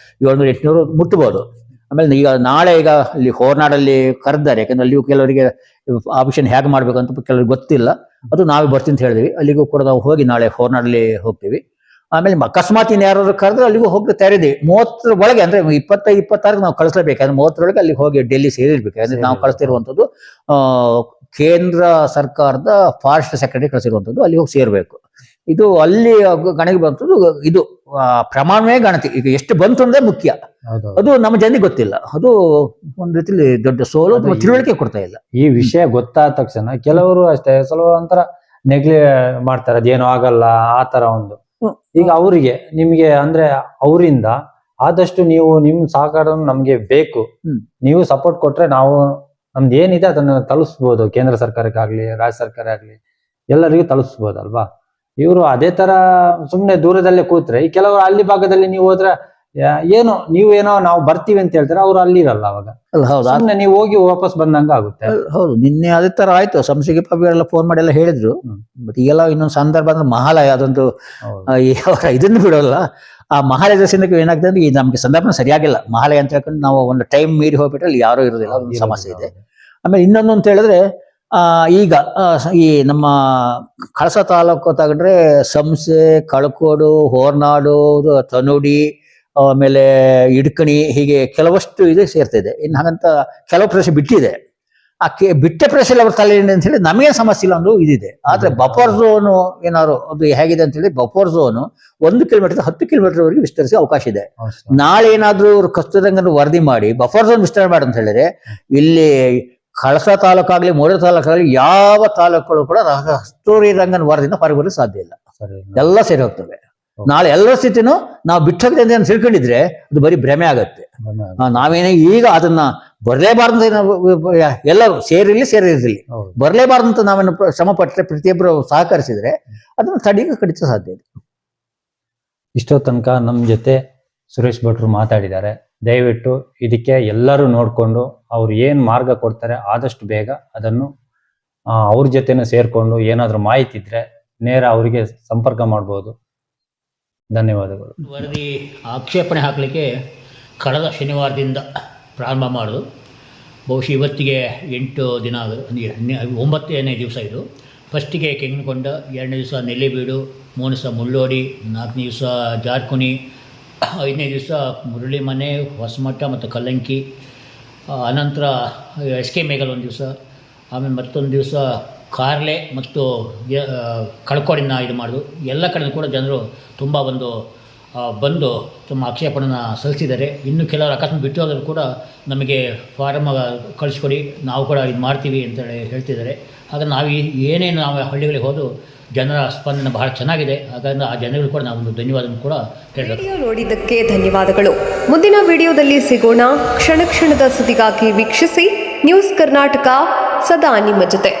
700-800 ಮುಟ್ಬೋದು. ಆಮೇಲೆ ಈಗ ನಾಳೆ ಈಗ ಅಲ್ಲಿ ಹೋರ್ನಾಡಲ್ಲಿ ಕರೆದಿದ್ದಾರೆ. ಯಾಕಂದ್ರೆ ಅಲ್ಲಿಯೂ ಕೆಲವರಿಗೆ ಆಪ್ಷನ್ ಹೇಗೆ ಮಾಡ್ಬೇಕು ಅಂತ ಕೆಲವ್ರಿಗೆ ಗೊತ್ತಿಲ್ಲ. ಅದು ನಾವೇ ಬರ್ತೀನಿ ಅಂತ ಹೇಳಿದ್ವಿ. ಅಲ್ಲಿಗೂ ಕೂಡ ನಾವು ಹೋಗಿ ನಾಳೆ ಹೋರ್ನಾಡಲ್ಲಿ ಹೋಗ್ತೀವಿ. ಆಮೇಲೆ ಅಕಸ್ಮಾತ್ ಇನ್ನು ಯಾರಾದ್ರು ಕರೆದ್ರೆ ಅಲ್ಲಿಗೂ ಹೋಗಿ ತಯಾರಿದ್ದೀವಿ. 30 ಒಳಗೆ ಅಂದ್ರೆ 25-26 ನಾವು ಕಳಿಸ್ಲೇಬೇಕು. ಅಂದ್ರೆ 30 ಅಲ್ಲಿಗೆ ಹೋಗಿ ಡೆಲ್ಲಿ ಸೇರಿರ್ಬೇಕು. ಅಂದ್ರೆ ನಾವು ಕಳಿಸ್ತಿರುವಂಥದ್ದು ಕೇಂದ್ರ ಸರ್ಕಾರದ ಫಾರೆಸ್ಟ್ ಸೆಕ್ರೆಟರಿ ಕಳಿಸಿರುವಂಥದ್ದು, ಅಲ್ಲಿ ಹೋಗಿ ಸೇರ್ಬೇಕು. ಇದು ಅಲ್ಲಿ ಗಣತಿ ಬಂತದ್ದು, ಇದು ಪ್ರಮಾಣವೇ ಗಣತಿ. ಈಗ ಎಷ್ಟು ಬಂತು ಅಂದ್ರೆ ಮುಖ್ಯ. ಅದು ನಮ್ಮ ಜನರಿಗೆ ಗೊತ್ತಿಲ್ಲ. ಅದು ಒಂದ್ ರೀತಿಲಿ ದೊಡ್ಡ ಸೋಲು, ತಿಳುವಳಿಕೆ ಕೊಡ್ತಾ ಇಲ್ಲ. ಈ ವಿಷಯ ಗೊತ್ತಾದ ತಕ್ಷಣ ಕೆಲವರು ಅಷ್ಟೇ ಸ್ವಲ್ಪ ಒಂಥರ ನೆಗ್ಲಿ ಮಾಡ್ತಾರೆ, ಅದೇನೋ ಆಗಲ್ಲ ಆ ತರ ಒಂದು. ಈಗ ಅವರಿಗೆ ನಿಮ್ಗೆ ಅಂದ್ರೆ ಅವರಿಂದ ಆದಷ್ಟು ನೀವು ನಿಮ್ ಸಹಕಾರ ನಮ್ಗೆ ಬೇಕು, ನೀವು ಸಪೋರ್ಟ್ ಕೊಟ್ರೆ ನಾವು ನಮ್ದು ಏನಿದೆ ಅದನ್ನ ತಲುಪಿಸ್ಬೋದು. ಕೇಂದ್ರ ಸರ್ಕಾರಕ್ಕಾಗ್ಲಿ ರಾಜ್ಯ ಸರ್ಕಾರ ಆಗ್ಲಿ ಎಲ್ಲರಿಗೂ ತಲುಪಿಸ್ಬೋದಲ್ವಾ? ಇವರು ಅದೇ ತರ ಸುಮ್ನೆ ದೂರದಲ್ಲೇ ಕೂತ್ರೆ, ಈ ಕೆಲವರು ಅಲ್ಲಿ ಭಾಗದಲ್ಲಿ ನೀವು ಹೋದ್ರೆ ನೀವೇನೋ ನಾವು ಬರ್ತೀವಿ ಅಂತ ಹೇಳ್ತಾರೆ, ಅವ್ರು ಅಲ್ಲಿ ಇರಲ್ಲ. ಅವಾಗ ಸುಮ್ನೆ ನೀವು ಹೋಗಿ ವಾಪಸ್ ಬಂದಂಗ ಆಗುತ್ತೆ. ಹೌದು, ನಿನ್ನೆ ಅದೇ ತರ ಆಯ್ತು. ಸಂಸ್ಥೆಗೆ ಎಲ್ಲ ಫೋನ್ ಮಾಡಿ ಎಲ್ಲ ಹೇಳಿದ್ರು. ಮತ್ತೆ ಈಗೆಲ್ಲ ಇನ್ನೊಂದು ಸಂದರ್ಭ ಅಂದ್ರೆ ಮಹಾಲಯ, ಅದೊಂದು ಇದನ್ನು ಬಿಡೋಲ್ಲ. ಆ ಮಹಾಲಯ ದರ್ಶನಕ್ಕೆ ಏನಾಗ್ತದೆ ಅಂದ್ರೆ ಈ ನಮ್ಗೆ ಸಂದರ್ಭ ಸರಿಯಾಗಿಲ್ಲ. ಮಹಾಲಯ ಅಂತ ಹೇಳ್ಕೊಂಡು ನಾವು ಒಂದು ಟೈಮ್ ಮೀರಿ ಹೋಗ್ಬಿಟ್ರೆ ಅಲ್ಲಿ ಯಾರು ಇರೋದಿಲ್ಲ, ಅದೊಂದು ಸಮಸ್ಯೆ ಇದೆ. ಆಮೇಲೆ ಇನ್ನೊಂದು ಅಂತ ಹೇಳಿದ್ರೆ ಈಗ ಈ ನಮ್ಮ ಕಳಸ ತಾಲೂಕು ತಗೊಂಡ್ರೆ ಸಂಸೆ, ಕಳಕೋಡು, ಹೋರ್ನಾಡು, ತನುಡಿ, ಆಮೇಲೆ ಇಡ್ಕಣಿ, ಹೀಗೆ ಕೆಲವಷ್ಟು ಇದು ಸೇರ್ತಿದೆ. ಇನ್ನು ಹಾಗಂತ ಕೆಲವು ಪ್ರದೇಶ ಬಿಟ್ಟಿದೆ. ಆ ಬಿಟ್ಟ ಪ್ರದೇಶದಲ್ಲಿ ಅವ್ರ ತಲೆ ಅಂತ ಹೇಳಿ ನಮಗೇನು ಸಮಸ್ಯೆ ಇಲ್ಲ ಒಂದು ಇದಿದೆ. ಆದ್ರೆ ಬಫರ್ ಝೋನು ಏನಾದ್ರು ಅದು ಹೇಗಿದೆ ಅಂತ ಹೇಳಿ, ಬಫರ್ ಝೋನು 1 ಕಿಲೋಮೀಟರ್ 10 ಕಿಲೋಮೀಟರ್ ವರೆಗೆ ವಿಸ್ತರಿಸಿ ಅವಕಾಶ ಇದೆ. ನಾಳೆ ಏನಾದ್ರೂ ಕಸ್ತೂರಂಗನ ವರದಿ ಮಾಡಿ ಬಫರ್ ಝೋನ್ ವಿಸ್ತರಣೆ ಮಾಡಿ ಅಂತ ಹೇಳಿದ್ರೆ, ಇಲ್ಲಿ ಕಳಸ ತಾಲೂಕಾಗ್ಲಿ ಮೂಡಲ ತಾಲೂಕಾಗ್ಲಿ ಯಾವ ತಾಲೂಕುಗಳು ಕೂಡ ಕಸ್ತೂರಿ ರಂಗನ ವರದಿಯಿಂದ ಹೊರಗೆ ಸಾಧ್ಯ ಇಲ್ಲ. ಎಲ್ಲ ಸೇರಿ ಹೋಗ್ತವೆ. ನಾಳೆ ಎಲ್ಲ ಸ್ಥಿತಿನೂ ನಾವು ಬಿಟ್ಟೋಗಿದೆ ಅಂತ ತಿಳ್ಕೊಂಡಿದ್ರೆ ಅದು ಬರೀ ಭ್ರಮೆ ಆಗತ್ತೆ. ನಾವೇನೇ ಈಗ ಅದನ್ನ ಬರಲೇಬಾರ್ದು, ಎಲ್ಲರೂ ಸೇರಿರ್ಲಿ ಬರಲೇಬಾರ್ದಂತ ನಾವೇನು ಶ್ರಮ ಪಟ್ಟರೆ, ಪ್ರತಿಯೊಬ್ಬರು ಸಹಕರಿಸಿದ್ರೆ ಅದನ್ನ ತಡೆಗೆ ಖಂಡಿತ ಸಾಧ್ಯ ಇದೆ. ಇಷ್ಟೋ ತನಕ ನಮ್ಮ ಜೊತೆ ಸುರೇಶ್ ಭಟ್ರು ಮಾತಾಡಿದ್ದಾರೆ. ದಯವಿಟ್ಟು ಇದಕ್ಕೆ ಎಲ್ಲರೂ ನೋಡಿಕೊಂಡು ಅವ್ರು ಏನು ಮಾರ್ಗ ಕೊಡ್ತಾರೆ ಆದಷ್ಟು ಬೇಗ ಅದನ್ನು ಅವ್ರ ಜೊತೆನೇ ಸೇರಿಕೊಂಡು ಏನಾದರೂ ಮಾಹಿತಿ ಇದ್ರೆ ನೇರ ಅವರಿಗೆ ಸಂಪರ್ಕ ಮಾಡ್ಬೋದು. ಧನ್ಯವಾದಗಳು. ವರದಿ ಆಕ್ಷೇಪಣೆ ಹಾಕಲಿಕ್ಕೆ ಕಳೆದ ಶನಿವಾರದಿಂದ ಪ್ರಾರಂಭ ಮಾಡೋದು. ಬಹುಶಃ ಇವತ್ತಿಗೆ 8 ದಿನ, 9ನೇ ದಿವಸ ಇದು. ಫಸ್ಟಿಗೆ ಕೆಂಗನಕೊಂಡ, 2ನೇ ದಿವಸ ನೆಲ್ಲಿಬೀಡು, 3ನೇ ದಿವಸ ಮುಳ್ಳೋಡಿ, 4ನೇ ದಿವಸ ಜಾರ್ಕುನಿ, 5ನೇ ದಿವಸ ಮುರಳಿಮನೆ, ಹೊಸಮಠ ಮತ್ತು ಕಲ್ಲಂಕಿ, ಅನಂತರ SK ಮೇಘಲ್ ಒಂದು ದಿವಸ, ಆಮೇಲೆ ಮತ್ತೊಂದು ದಿವಸ ಕಾರ್ಲೆ ಮತ್ತು ಕಳ್ಕೋಡಿನ ಇದು ಮಾಡೋದು. ಎಲ್ಲ ಕಡೆ ಕೂಡ ಜನರು ತುಂಬ ಬಂದು ತಮ್ಮ ಆಕ್ಷೇಪಣೆನ ಸಲ್ಲಿಸಿದ್ದಾರೆ. ಇನ್ನು ಕೆಲವರು ಅಕಸ್ಮಾತ್ ಬಿಟ್ಟು ಹೋದರೂ ಕೂಡ ನಮಗೆ ಫಾರಮ್ ಕಳಿಸ್ಕೊಡಿ, ನಾವು ಕೂಡ ಇದು ಮಾಡ್ತೀವಿ ಅಂತೇಳಿ ಹೇಳ್ತಿದ್ದಾರೆ. ಹಾಗೆ ನಾವು ಏನೇನು ನಾವು ಹಳ್ಳಿಗಳಿಗೆ ಹೋದು ಜನರ ಸ್ಪಂದನೆ ಬಹಳ ಚೆನ್ನಾಗಿದೆ. ಹಾಗಾಗಿ ಆ ಜನಗಳು ಕೂಡ ನಾವು ಧನ್ಯವಾದ ಕೂಡ ಹೇಳಬೇಕು. ವಿಡಿಯೋ ನೋಡಿದ್ದಕ್ಕೆ ಧನ್ಯವಾದಗಳು. ಮುಂದಿನ ವಿಡಿಯೋದಲ್ಲಿ ಸಿಗೋಣ. ಕ್ಷಣ ಕ್ಷಣದ ಸುದ್ದಿಗಾಗಿ ವೀಕ್ಷಿಸಿ ನ್ಯೂಸ್ ಕರ್ನಾಟಕ, ಸದಾ ನಿಮ್ಮ ಜೊತೆ.